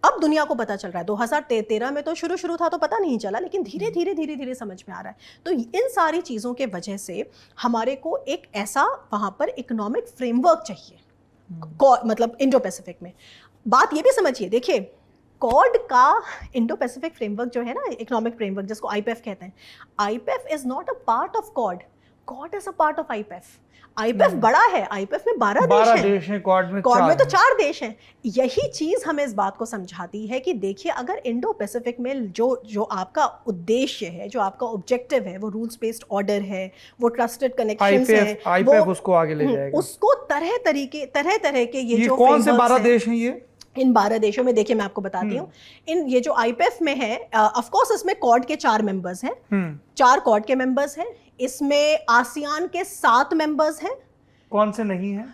अब दुनिया को पता चल रहा है, 2013 में तो शुरू था तो पता नहीं चला, लेकिन धीरे धीरे समझ में आ रहा है। तो इन सारी चीज़ों के वजह से हमारे को एक ऐसा वहाँ पर इकोनॉमिक फ्रेमवर्क चाहिए, मतलब इंडो पैसिफिक में। बात ये भी समझिए, देखिए कॉड का इंडो पैसिफिक फ्रेमवर्क जो है ना, इकोनॉमिक फ्रेमवर्क जिसको IPEF कहते हैं, IPEF is not a part of Quad, Quad is a part of IPEF। IPEF बड़ा है, IPEF में 12 देश हैं, कॉड में तो 4 देश हैं। यही चीज हमें इस बात को समझाती है कि देखिए अगर इंडो पैसिफिक में जो आपका उद्देश्य है, जो आपका ऑब्जेक्टिव है, वो रूल्स बेस्ड ऑर्डर है, वो ट्रस्टेड कनेक्शंस है, IPEF उसको आगे ले जाएगा, उसको तरह तरह के ये जो कौन से 12 देश हैं ये? इन 12 देशों में देखिए मैं आपको बताती हूँ, इन ये जो IPEF में है, ऑफ कोर्स इसमें कॉड के 4 मेंबर्स हैं, 4 कॉड के मेंबर्स हैं, इसमें आसियान के 7 मेंबर्स हैं। कौन से नहीं है?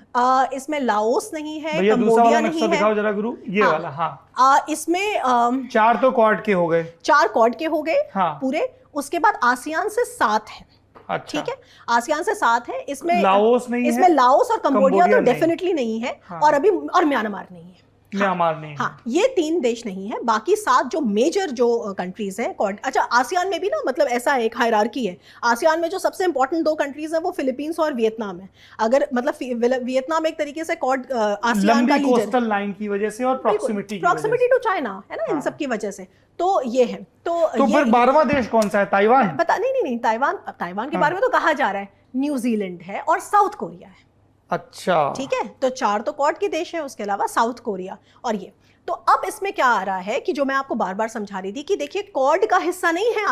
इसमें लाओस नहीं है, कंबोडिया नहीं है, दिखाओ जरा गुरु, ये वाला। हाँ, इसमें 4 तो कॉड के हो गए, 4 कॉड के हो गए पूरे। उसके बाद आसियान से 7 है। अच्छा, ठीक है, आसियान से 7 है। इसमें लाओस नहीं है, इसमें लाओस और कंबोडिया तो डेफिनेटली नहीं है, और म्यांमार नहीं है। हाँ, ये 3 देश नहीं है, बाकी 7 जो मेजर जो कंट्रीज हैं कॉड। अच्छा, आसियान में भी ना मतलब ऐसा एक हायरार्की है। आसियान में जो सबसे इंपॉर्टेंट 2 कंट्रीज हैं वो फिलीपींस और वियतनाम है। अगर मतलब वियतनाम एक तरीके से कॉड आसियान का लीडर, कोस्टल लाइन की वजह से और प्रॉक्सिमिटी टू चाइना है ना, इन सब की वजह से। तो ये है। तो फिर 12वां देश कौन सा है? ताइवान? नहीं, ताइवान के बारे में तो कहा जा रहा है, न्यूजीलैंड है और साउथ कोरिया है। अच्छा, ठीक है, तो 4 तो क्वाड के देश हैं, उसके अलावा साउथ कोरिया और ये। तो अब इसमें क्या आ रहा है कि जो मैं आपको बार बार समझा रही थी कि देखिए क्वाड का हिस्सा नहीं है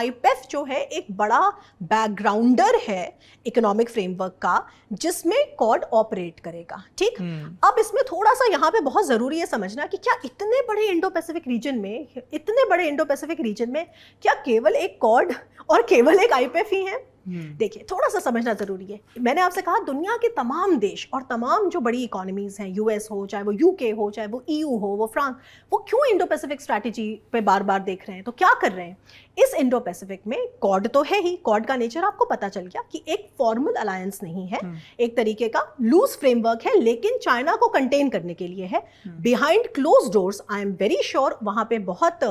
IPEF जो है एक बड़ा बैकग्राउंडर है इकोनॉमिक फ्रेमवर्क का, जिसमें क्वाड ऑपरेट करेगा। ठीक, अब इसमें थोड़ा सा यहाँ पे बहुत जरूरी है समझना कि क्या इतने बड़े इंडो पैसिफिक रीजन में क्या केवल एक क्वाड और केवल एक IPEF ही है? देखिए थोड़ा सा समझना जरूरी है। मैंने आपसे कहा दुनिया के तमाम देश और तमाम जो बड़ी इकोनॉमीज हैं, यूएस हो, चाहे वो यूके हो, चाहे वो ईयू हो, वो फ्रांस, वो क्यों इंडो पैसिफिक स्ट्रैटेजी पे बार बार देख रहे हैं? तो क्या कर रहे हैं? इस इंडो पैसिफिक में कॉड तो है ही, कॉड का नेचर आपको पता चल गया कि एक फॉर्मल अलायंस नहीं है, एक तरीके का लूज फ्रेमवर्क है, लेकिन चाइना को कंटेन करने के लिए है। Behind close doors I am very sure वहां पे बहुत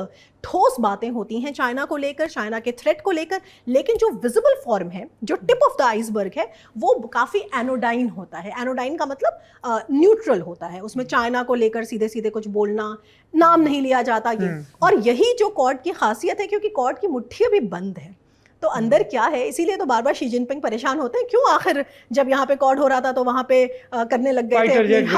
ठोस बातें होती हैं चाइना को लेकर, चाइना के थ्रेट को लेकर, लेकिन जो विजिबल फॉर्म है, जो टिप ऑफ द आइसबर्ग है, वो काफी एनोडाइन होता है। एनोडाइन का मतलब न्यूट्रल होता है, उसमें चाइना को लेकर सीधे सीधे कुछ बोलना, नाम नहीं लिया जाता ये। और यही जो कॉड की खासियत है, क्योंकि कॉड की मुट्ठी अभी बंद है, तो अंदर क्या है, इसीलिए तो बार बार शी जिनपिंग परेशान होते हैं, क्यों आखिर जब यहाँ पे कॉड हो रहा था तो वहां पे करने लग गए थे,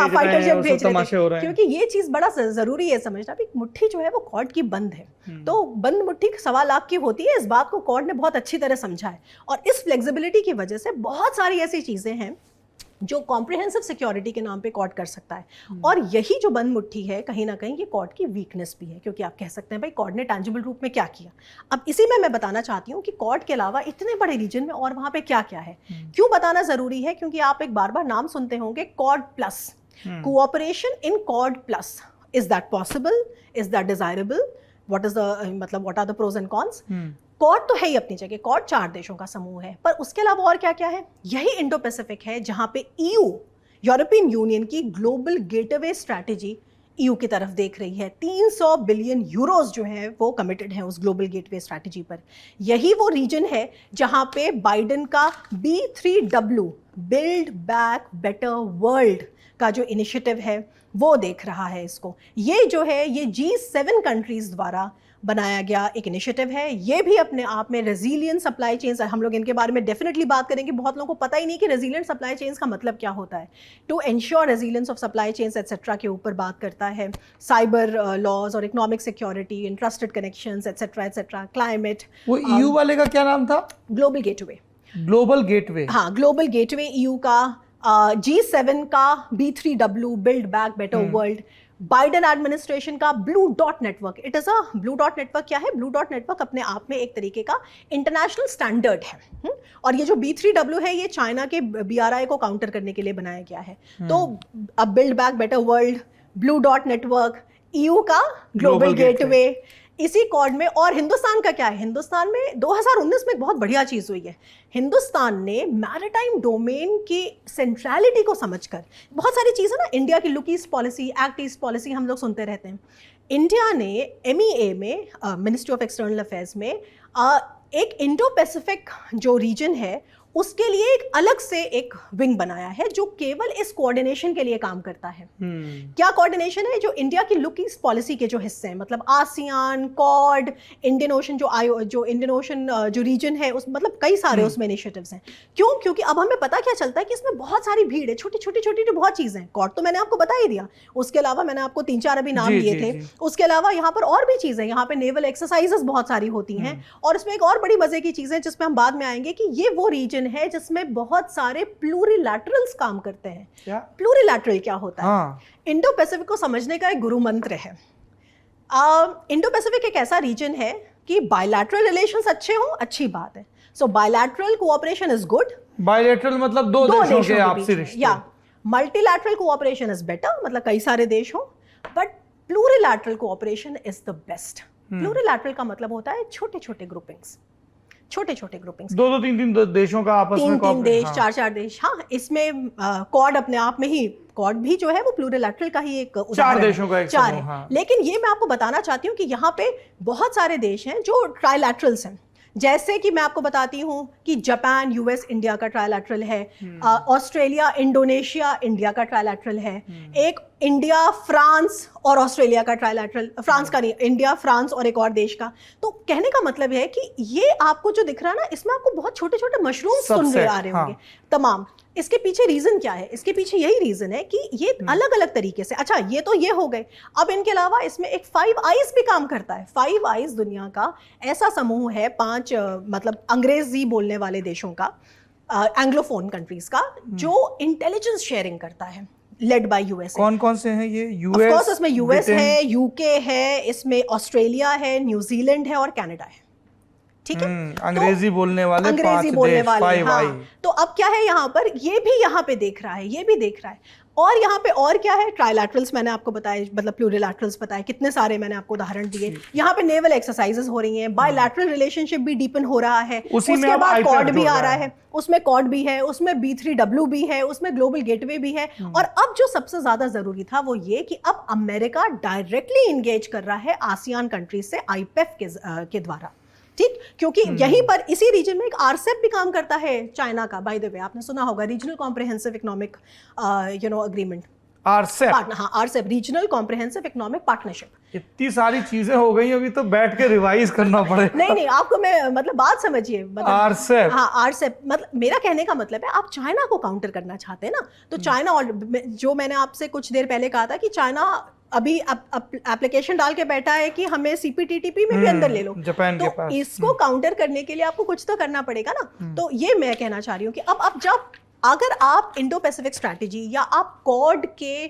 फाइटर जेट भेज रहे थे, क्योंकि ये चीज बड़ा जरूरी है समझना भी, मुट्ठी जो है वो कॉड की बंद है। तो बंद मुट्ठी 1.25 लाख की होती है, इस बात को कॉड ने बहुत अच्छी तरह समझा है। और इस फ्लेक्सिबिलिटी की वजह से बहुत सारी ऐसी चीजें हैं जो कॉम्प्रिहेंसिव सिक्योरिटी के नाम पे कॉड कर सकता है। और यही जो बंद मुट्ठी है, कहीं ना कहीं ये कॉड की वीकनेस भी है, क्योंकि आप कह सकते हैं भाई कॉड ने टैंजिबल रूप में क्या किया। अब इसी में मैं बताना चाहती हूँ कि कॉड के अलावा इतने बड़े रीजन में और वहाँ पे क्या क्या है। क्यों बताना जरूरी है? क्योंकि आप एक बार बार नाम सुनते होंगे Quad plus, cooperation in Quad plus. Is that possible? Is that desirable? What is the मतलब what are the pros and cons? Quad तो है ही अपनी जगह, कॉड 4 देशों का समूह है, पर उसके अलावा और क्या क्या है? यही इंडो पैसिफिक है जहां पे ईयू, यूरोपियन यूनियन की ग्लोबल गेटवे स्ट्रैटेजी ईयू की तरफ देख रही है। 300 बिलियन यूरोस जो है वो कमिटेड है उस ग्लोबल गेटवे स्ट्रैटेजी पर। यही वो रीजन है जहां पे बाइडेन का B3W, build back better world का जो इनिशिएटिव है वो देख रहा है इसको। ये जो है ये G7 कंट्रीज द्वारा बनाया गया एक इनिशिएटिव है। ये भी अपने आप में रेजिलियंट सप्लाई चेन्स, हम लोग इनके बारे में डेफिनेटली बात करेंगे। बहुत लोगों को पता ही नहीं कि रेजिलियंट सप्लाई चेन्स का मतलब क्या होता है। To ensure resilience of supply chains etcetera के ऊपर बात करता है। साइबर लॉज और economic security, interested connections etcetera etcetera, climate. वो ईयू वाले का क्या नाम था? Global gateway. ग्लोबल गेटवे, हाँ, ग्लोबल गेटवे ईयू का, G7 का B3W, build back better world, Biden administration का blue dot network. It is a blue dot network. क्या है ब्लू डॉट नेटवर्क? अपने आप में एक तरीके का इंटरनेशनल स्टैंडर्ड है। और ये जो B3W है ये चाइना के BRI को काउंटर करने के लिए बनाया गया है। तो अब build back better world, blue dot network, EU का ग्लोबल गेटवे, इसी कॉड में। और हिंदुस्तान का क्या है? हिंदुस्तान में 2019 में एक बहुत बढ़िया चीज़ हुई है। हिंदुस्तान ने मैरिटाइम डोमेन की सेंट्रलिटी को समझकर, बहुत सारी चीज़ें ना, इंडिया की look east policy, act east policy हम लोग सुनते रहते हैं। इंडिया ने MEA में, मिनिस्ट्री ऑफ एक्सटर्नल अफेयर्स में, एक इंडो पैसिफिक जो रीजन है उसके लिए एक अलग से एक विंग बनाया है जो केवल इस कोऑर्डिनेशन के लिए काम करता है। क्या कोऑर्डिनेशन है? जो इंडिया की लुक ईस्ट पॉलिसी के जो हिस्से हैं, मतलब आसियान, कॉड, इंडियन ओशन, जो इंडियन ओशन जो रीजन है उस, मतलब कई सारे उसमें इनिशिएटिव्स हैं। क्यों? क्योंकि अब हमें पता क्या चलता है कि इसमें बहुत सारी भीड़ है, छोटी छोटी छोटी बहुत चीजें हैं। कॉड तो मैंने आपको बता ही दिया, उसके अलावा मैंने आपको 3-4 अभी नाम दिए थे। उसके अलावा यहाँ पर और भी चीजें, यहाँ पे नेवल एक्सरसाइजेस बहुत सारी होती हैं। और इसमें एक और बड़ी मजे की चीज है जिसमें हम बाद में आएंगे कि ये वो रीजन है जिसमें बहुत सारे प्लूरिलैटरल्स काम करते हैं। क्या प्लूरिलैटरल क्या होता है? इंडो पैसिफिक को समझने का एक गुरु मंत्र है। इंडो पैसिफिक एक ऐसा रीजन है कि बायलैटरल रिलेशंस अच्छे हों, अच्छी बात है। So bilateral cooperation is good. Bilateral मतलब दो देशों के आपसी रिश्ते। या मल्टीलैटरल कोऑपरेशन इज बेटर, मतलब कई सारे देश हों। But plurilateral cooperation is the best. Plurilateral का मतलब होता है छोटे छोटे ग्रुपिंग्स, छोटे छोटे ग्रुपिंग्स, 2-3 देशों का आपस में, 3 देश, 4 देश। हाँ, इसमें कॉड अपने आप में ही, कॉड भी जो है वो प्लूरिलैटरल का ही एक 4 देशों का एक समूह। हाँ। लेकिन ये मैं आपको बताना चाहती हूँ कि यहाँ पे बहुत सारे देश हैं जो ट्राइलैटरल्स हैं। जैसे कि मैं आपको बताती हूँ कि जापान, US, इंडिया का ट्राइलैटरल है। ऑस्ट्रेलिया, इंडोनेशिया, इंडिया का ट्राइलैटरल है। एक इंडिया, फ्रांस और ऑस्ट्रेलिया का ट्राइलैटरल, फ्रांस का नहीं, इंडिया, फ्रांस और एक और देश का। तो कहने का मतलब है कि ये आपको जो दिख रहा है ना, इसमें आपको बहुत छोटे छोटे मशरूम सुन रहे आ रहे होंगे तमाम। इसके पीछे रीजन क्या है? इसके पीछे यही रीजन है कि ये अलग अलग तरीके से, अच्छा ये तो ये हो गए। अब इनके अलावा इसमें एक 5 आइज भी काम करता है। 5 आइज दुनिया का ऐसा समूह है, 5 मतलब अंग्रेजी बोलने वाले देशों का, एंग्लोफोन कंट्रीज का, जो इंटेलिजेंस शेयरिंग करता है, लेड बाय US। कौन कौन से हैं ये? ऑफ कोर्स इसमें US है, UK है, इसमें ऑस्ट्रेलिया है, न्यूजीलैंड है और कनाडा है। ठीक है, अंग्रेजी बोलने वाले अंग्रेजी 5 बोलने देश, वाले, 5 हाँ। आई। तो अब क्या है यहाँ पर, ये भी यहाँ पे देख रहा है, ये भी देख रहा है, और यहाँ पे और क्या है, ट्राइलैटरल्स मैंने आपको बताया, मतलब प्लूरिलैटरल्स बताए, कितने सारे मैंने आपको उदाहरण दिए। यहाँ पे नेवल एक्सरसाइजेस हो रही हैं, बायलैटरल रिलेशनशिप भी डीपन हो रहा है, उसके बाद कॉड भी आ रहा है, उसमें कॉड भी है, उसमें B3W भी है, उसमें ग्लोबल गेटवे भी है। और अब जो सबसे ज्यादा जरूरी था वो ये कि अब अमेरिका डायरेक्टली इंगेज कर रहा है आसियान कंट्रीज से IPEF के द्वारा, ठीक, क्योंकि यहीं पर इसी रीजन में एक RCEP भी काम करता है चाइना का, बाय द वे आपने सुना होगा, regional comprehensive economic agreement, RCEP। हाँ, RCEP, regional comprehensive economic partnership. इतनी सारी चीजें हो गई, अभी तो बैठ के रिवाइज करना पड़ेगा। नहीं, आपको मैं मतलब बात समझिए, मतलब RCEP, हाँ, RCEP, मतलब मेरा कहने का मतलब है, आप चाइना को काउंटर करना चाहते हैं ना, तो चाइना, और जो मैंने आपसे कुछ देर पहले कहा था कि चाइना अभी एप्लीकेशन डाल के बैठा है कि हमें CPTPP में भी अंदर ले लो, जापान के तो पास। इसको काउंटर करने के लिए आपको कुछ तो करना पड़ेगा ना। तो ये मैं कहना चाह रही हूँ कि अब जब अगर आप इंडो पैसिफिक स्ट्रैटेजी या आप क्वाड के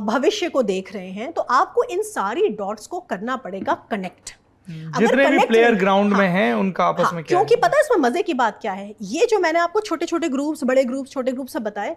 भविष्य को देख रहे हैं, तो आपको इन सारी डॉट्स को करना पड़ेगा कनेक्ट। जितने भी प्लेयर ग्राउंड में हैं उनका आपस में क्या क्योंकि पता है इसमें मजे की बात क्या है, ये जो मैंने आपको छोटे छोटे ग्रुप्स, बड़े ग्रुप्स, छोटे ग्रुप्स सब बताए,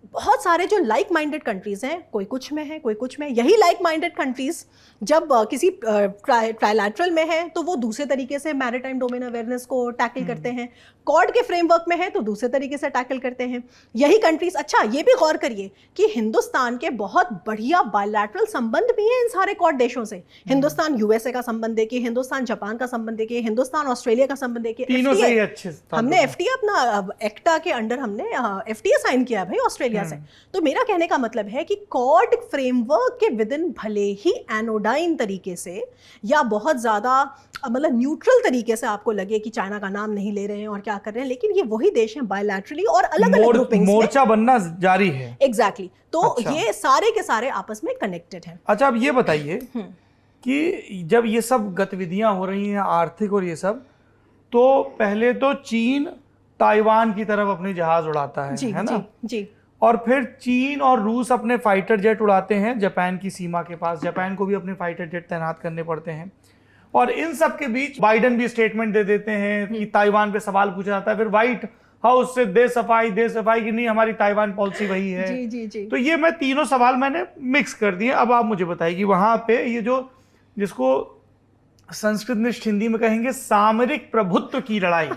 बहुत सारे जो लाइक माइंडेड कंट्रीज हैं, कोई कुछ में है, कोई कुछ में, यही लाइक माइंडेड कंट्रीज जब किसी ट्राइलैटरल में है तो वो दूसरे तरीके से मैरीटाइम डोमेन अवेयरनेस को टैकल करते हैं, क्वाड के फ्रेमवर्क में है तो दूसरे तरीके से टैकल करते हैं यही कंट्रीज। अच्छा, ये भी गौर करिए कि हिंदुस्तान के बहुत बढ़िया बायलैटरल संबंध भी हैं इन सारे क्वाड देशों से। हिंदुस्तान USA का संबंध देखिए, हिंदुस्तान जापान का संबंध देखिए, हिंदुस्तान ऑस्ट्रेलिया का संबंध देखिए, तीनों से ही अच्छे हमने FTA अपना एक्टा के अंडर हमने FTA साइन किया भाई ऑस्ट्रेलिया से। तो मेरा कहने का मतलब है कि क्वाड फ्रेमवर्क के विदिन भले ही एनोडाइन तरीके से या बहुत ज्यादा मतलब न्यूट्रल तरीके से आपको लगे कि चाइना का नाम नहीं ले रहे हैं और क्या कर रहे हैं, लेकिन ये वही देश हैं बायलैटरली और अलग अलग ग्रुपिंग्स में मोर्चा बनना जारी है। एग्जैक्टली तो अच्छा। ये सारे के सारे आपस में कनेक्टेड हैं। अच्छा, अब ये बताइए कि जब ये सब गतिविधियां हो रही हैं आर्थिक और ये सब, तो पहले तो चीन ताइवान की तरफ अपने जहाज उड़ाता है ना जी। और फिर चीन और रूस अपने फाइटर जेट उड़ाते हैं जापान की सीमा के पास, जापान को भी अपने फाइटर जेट तैनात करने पड़ते हैं। और इन सब के बीच बाइडेन भी स्टेटमेंट दे देते हैं कि ताइवान पे सवाल पूछा जाता है, फिर व्हाइट हाउस से दे सफाई की नहीं, हमारी ताइवान पॉलिसी वही है। जी। तो ये मैं तीनों सवाल मैंने मिक्स कर दिए। अब आप मुझे बताइए कि वहां पे ये जो जिसको संस्कृत में हिंदी में कहेंगे सामरिक प्रभुत्व की लड़ाई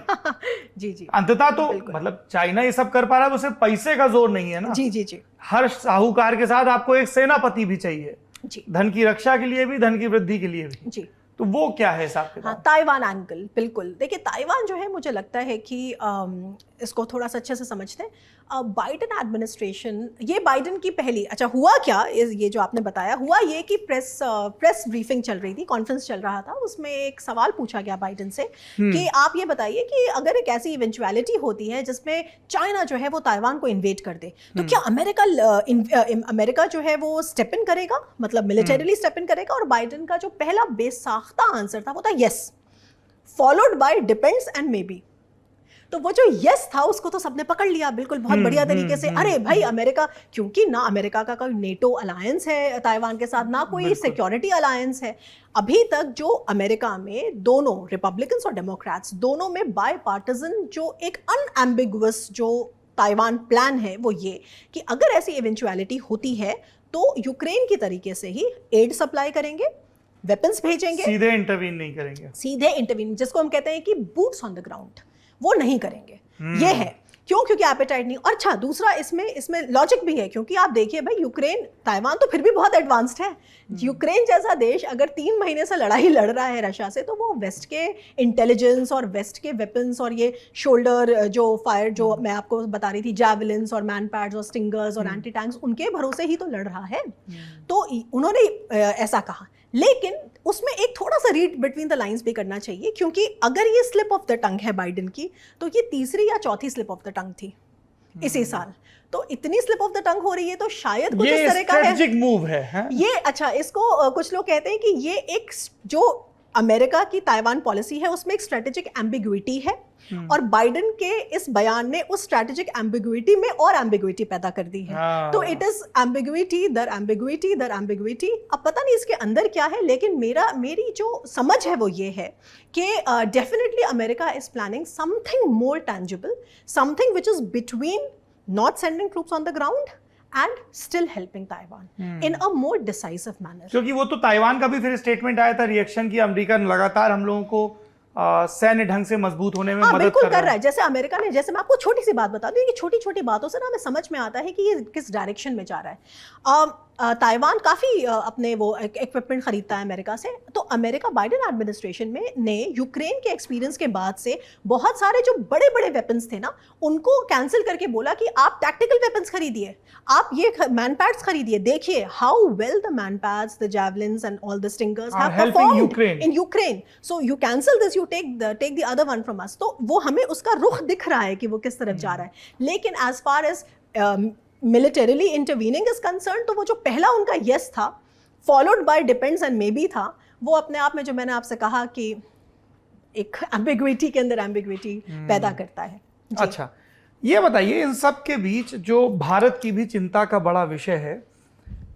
जी अंततः तो मतलब चाइना ये सब कर पा रहा है, उसे पैसे का जोर नहीं है ना। जी। हर साहूकार के साथ आपको एक सेनापति भी चाहिए जी, धन की रक्षा के लिए भी, धन की वृद्धि के लिए भी जी। तो वो क्या है हिसाब के? हाँ, ताइवान एंगल, बिल्कुल। देखिए ताइवान जो है, मुझे लगता है कि इसको थोड़ा सा अच्छे से समझते हैं। बाइडेन एडमिनिस्ट्रेशन, ये बाइडेन की पहली, अच्छा हुआ क्या, ये जो आपने बताया, हुआ ये कि प्रेस ब्रीफिंग चल रही थी, कॉन्फ्रेंस चल रहा था, उसमें एक सवाल पूछा गया बाइडेन से कि आप ये बताइए कि अगर एक ऐसी इवेंचुअलिटी होती है जिसमें चाइना जो है वो ताइवान को इन्वेड कर दे, तो क्या अमेरिका जो है वो स्टेप इन करेगा, मतलब मिलिटरीली स्टेप इन करेगा? और बाइडेन का जो पहला बेसाख्ता आंसर था वो था yes, followed by depends and may B. तो वो जो यस था उसको तो सबने पकड़ लिया बिल्कुल बहुत बढ़िया तरीके से। अरे भाई अमेरिका, क्योंकि ना अमेरिका का कोई नेटो अलायंस है ताइवान के साथ, ना कोई सिक्योरिटी अलायंस है। अभी तक जो अमेरिका में दोनों रिपब्लिकन्स और डेमोक्रेट्स दोनों में बाय पार्टिजन जो एक अनएम्बिगुअस जो ताइवान प्लान है वो ये कि अगर ऐसी इवेंचुअलिटी होती है तो यूक्रेन की तरीके से ही एड सप्लाई करेंगे, वेपन्स भेजेंगे, सीधे इंटरवीन नहीं करेंगे, सीधे इंटरवीन जिसको हम कहते हैं कि बूट्स ऑन द ग्राउंड, वो नहीं करेंगे। ये है क्यों? क्योंकि एपेटाइट नहीं। और अच्छा, दूसरा इसमें लॉजिक भी है, क्योंकि आप देखिए भाई यूक्रेन, ताइवान तो फिर भी बहुत एडवांस्ड है। यूक्रेन जैसा देश अगर 3 महीने से लड़ाई लड़ रहा है रशिया से, तो वो वेस्ट के इंटेलिजेंस और वेस्ट के वेपन्स और ये शोल्डर जो फायर जो मैं आपको बता रही थी, जैवलिन्स और मैन पैड्स और स्टिंगर्स और एंटी टैंक्स, उनके भरोसे ही तो लड़ रहा है। तो उन्होंने ऐसा कहा, लेकिन उसमें एक थोड़ा सा रीड बिटवीन द लाइंस भी करना चाहिए, क्योंकि अगर ये स्लिप ऑफ द टंग है बाइडेन की, तो ये तीसरी या चौथी स्लिप ऑफ द टंग थी इसी साल। तो इतनी स्लिप ऑफ द टंग हो रही है तो शायद कुछ इस तरह का है, स्ट्रेटेजिक मूव है। ये अच्छा, इसको कुछ लोग कहते हैं कि ये एक जो अमेरिका की ताइवान पॉलिसी है उसमें एक स्ट्रेटेजिक एम्बिग्विटी है और बाइडेन के इस बयान ने उस स्ट्रेटेजिक एम्बिग्विटी में और एम्बिग्विटी पैदा कर दी है। तो इट इज एम्बिग्विटी दर एम्बिग्विटी दर एम्बिग्विटी। अब पता नहीं इसके अंदर क्या है, लेकिन मेरी जो समझ है वो ये है कि definitely America is planning something more tangible, something which is between not sending troops on the ground and still helping Taiwan in a more decisive manner। क्योंकि वो तो ताइवान का भी फिर स्टेटमेंट आया था रिएक्शन की, अमेरिका लगातार हम लोगों को सैन्य ढंग से मजबूत होने में मदद बिल्कुल कर रहा है। जैसे अमेरिका ने, जैसे मैं आपको छोटी सी बात बता दूं कि छोटी छोटी बातों से ना हमें समझ में आता है कि ये किस डायरेक्शन में जा रहा है। ताइवान काफ़ी अपने वो इक्विपमेंट खरीदता है अमेरिका से, तो अमेरिका बाइडेन एडमिनिस्ट्रेशन में ने यूक्रेन के एक्सपीरियंस के बाद से बहुत सारे जो बड़े बड़े वेपन्स थे ना उनको कैंसिल करके बोला कि आप टैक्टिकल वेपन्स खरीदिए, आप ये मैनपैड्स खरीदिए। देखिए how well the MANPADS, the Javelins and all the Stingers have performed in Ukraine, so you cancel this, you take the other one from us. तो वो हमें उसका रुख दिख रहा है कि वो किस तरफ जा रहा है। लेकिन as far as militarily intervening is concern, तो वो जो पहला उनका यस था followed by depends and may be था, वो अपने आप में जो मैंने आपसे कहा कि एक एम्बिग्विटी के अंदर एम्बिग्विटी पैदा करता है। अच्छा, ये बताइए इन सब के बीच जो भारत की भी चिंता का बड़ा विषय है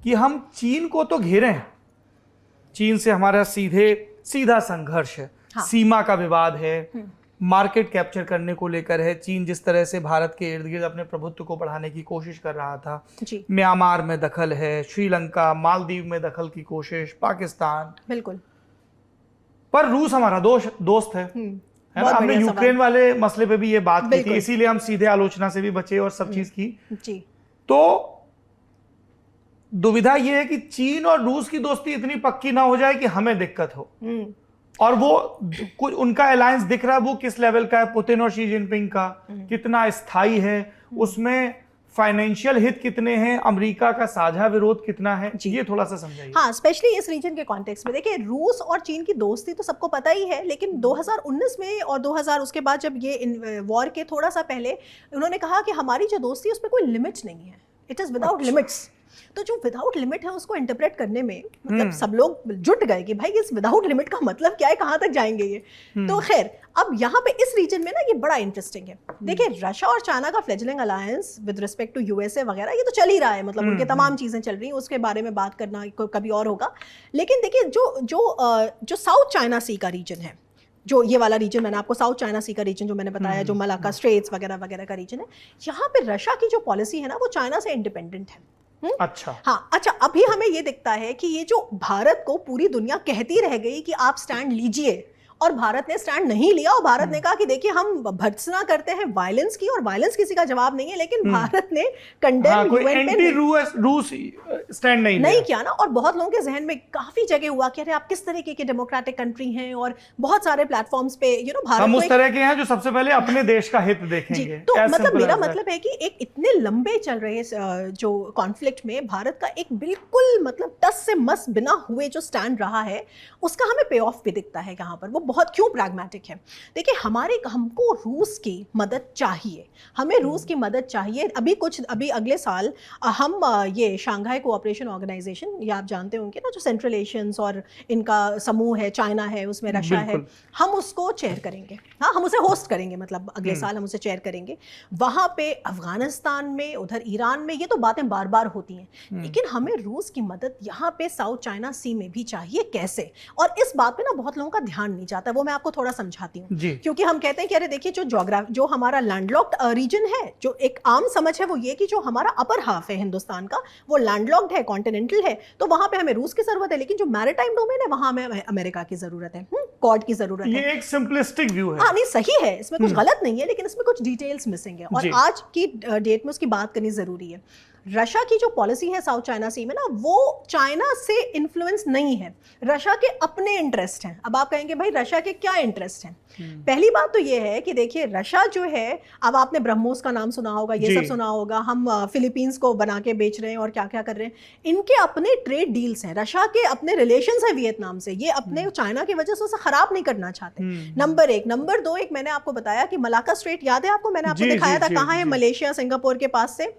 कि हम चीन को तो घेरे हैं, चीन से हमारा सीधा संघर्ष है, हाँ। सीमा का विवाद है, मार्केट कैप्चर करने को लेकर है। चीन जिस तरह से भारत के इर्द गिर्द अपने प्रभुत्व को बढ़ाने की कोशिश कर रहा था, म्यांमार में दखल है, श्रीलंका, मालदीव में दखल की कोशिश, पाकिस्तान, बिल्कुल। पर रूस हमारा दोस्त है ना। हमने यूक्रेन वाले मसले पे भी ये बात की थी, इसीलिए हम सीधे आलोचना से भी बचे और सब चीज की जी। तो दुविधा ये है कि चीन और रूस की दोस्ती इतनी पक्की ना हो जाए कि हमें दिक्कत हो, और वो कुछ उनका अलायंस दिख रहा है वो किस लेवल का है, पुतिन और शी जिनपिंग का कितना स्थायी है, उसमें फाइनेंशियल हित कितने हैं, अमेरिका का साझा विरोध कितना है, ये थोड़ा सा समझाइए। हाँ, स्पेशली इस रीजन के कॉन्टेक्स्ट में देखिए, रूस और चीन की दोस्ती तो सबको पता ही है, लेकिन 2019 में और 2000 उसके बाद जब ये वॉर के थोड़ा सा पहले उन्होंने कहा कि हमारी जो दोस्ती है उस पर कोई लिमिट नहीं है, इट इज विदाउट लिमिट्स। तो जो विदाउट लिमिट है उसको इंटरप्रेट करने में मतलब सब लोग जुट गए कि भाई इस विदाउट लिमिट का मतलब क्या है, कहां तक जाएंगे ये। तो खैर अब यहाँ पे इस रीजन में ना ये बड़ा इंटरेस्टिंग है। देखिए रशिया और चाइना का fledgling alliance with respect to USA वगैरह ये तो चल ही रहा है, मतलब उनके तमाम चीजें चल रही हैं, उसके बारे में बात करना कभी और होगा। लेकिन देखिए जो साउथ चाइना सी का रीजन है, जो ये वाला रीजन मैंने आपको साउथ चाइना सी का रीजन जो मैंने बताया, जो मलाक्का स्ट्रेट्स वगैरह वगैरह का रीजन है, यहाँ पे रशिया की जो पॉलिसी है ना वो चाइना से इंडिपेंडेंट है। अच्छा, हाँ, अच्छा, अभी हमें ये दिखता है कि ये जो भारत को पूरी दुनिया कहती रह गई कि आप स्टैंड लीजिए, और भारत ने स्टैंड नहीं लिया, और भारत ने कहा कि देखिए हम भर्त्सना करते हैं वायलेंस की, और वायलेंस किसी का जवाब नहीं है, लेकिन भारत ने कंडेम कोई एंटी रूस स्टैंड नहीं किया ना। और बहुत लोगों के जहन में काफी जगह हुआ कि अरे आप किस तरीके की डेमोक्रेटिक कंट्री हैं, और बहुत सारे प्लेटफॉर्म्स पे भारत हम उस तरह के हैं जो सबसे पहले अपने देश का हित देखेंगे। तो मतलब मेरा मतलब है कि एक इतने लंबे चल रहे जो कॉन्फ्लिक्ट में भारत का एक बिल्कुल मतलब टस से मस बिना हुए जो स्टैंड रहा है, उसका हमें पे ऑफ भी दिखता है यहाँ पर। वो बहुत क्यों प्रैग्मेटिक है। देखिए हमको रूस की मदद चाहिए, हमें रूस की मदद चाहिए। अभी अगले साल हम ये शंघाई कोऑपरेशन ऑर्गेनाइजेशन, ये आप जानते होंगे ना, जो सेंट्रल एशियंस और इनका समूह है, चाइना है उसमें, रशिया है, हम उसको चेयर करेंगे। हाँ, हम उसे होस्ट करेंगे, मतलब अगले साल हम उसे चेयर करेंगे। वहाँ पे अफगानिस्तान में, उधर ईरान में, ये तो बातें बार बार होती हैं, लेकिन हमें रूस की मदद यहाँ पे साउथ चाइना सी में भी चाहिए। कैसे? और इस बात पे ना बहुत लोगों का ध्यान नहीं जाता, वो मैं आपको थोड़ा समझाती हूँ। क्योंकि हम कहते हैं कि अरे देखिए जो हमारा लैंडलॉक्ड रीजन है, जो एक आम समझ है वो ये कि जो हमारा अपर हाफ है हिंदुस्तान का वो लैंडलॉक्ड है, कॉन्टिनेंटल है, तो वहां पे हमें रूस की जरूरत है, लेकिन जो मैरिटाइम डोमेन है वहां हमें अमेरिका की जरूरत है, कॉड की जरूरत है। ये एक सिंपलिस्टिक व्यू है। हाँ, नहीं सही है, इसमें कुछ गलत नहीं है, लेकिन इसमें कुछ डिटेल्स मिसिंग है, और आज की डेट में उसकी बात करनी जरूरी है। रशिया की जो पॉलिसी है साउथ चाइना सी में ना, वो चाइना से इन्फ्लुएंस नहीं है, रशिया के अपने इंटरेस्ट हैं। अब आप कहेंगे भाई रशिया के क्या इंटरेस्ट हैं? पहली बात तो ये है कि देखिए रशिया जो है, अब आपने ब्रह्मोस का नाम सुना होगा, ये सब सुना होगा, हम फिलीपींस को बना के बेच रहे हैं और क्या क्या कर रहे हैं, इनके अपने ट्रेड डील्स हैं, रशिया के अपने रिलेशंस है वियतनाम से, ये अपने चाइना की वजह से उसे खराब नहीं करना चाहते। नंबर एक। नंबर दो, एक मैंने आपको बताया कि मलाक्का स्ट्रेट याद है आपको, मैंने आपको दिखाया था कहाँ है, मलेशिया सिंगापुर के पास से।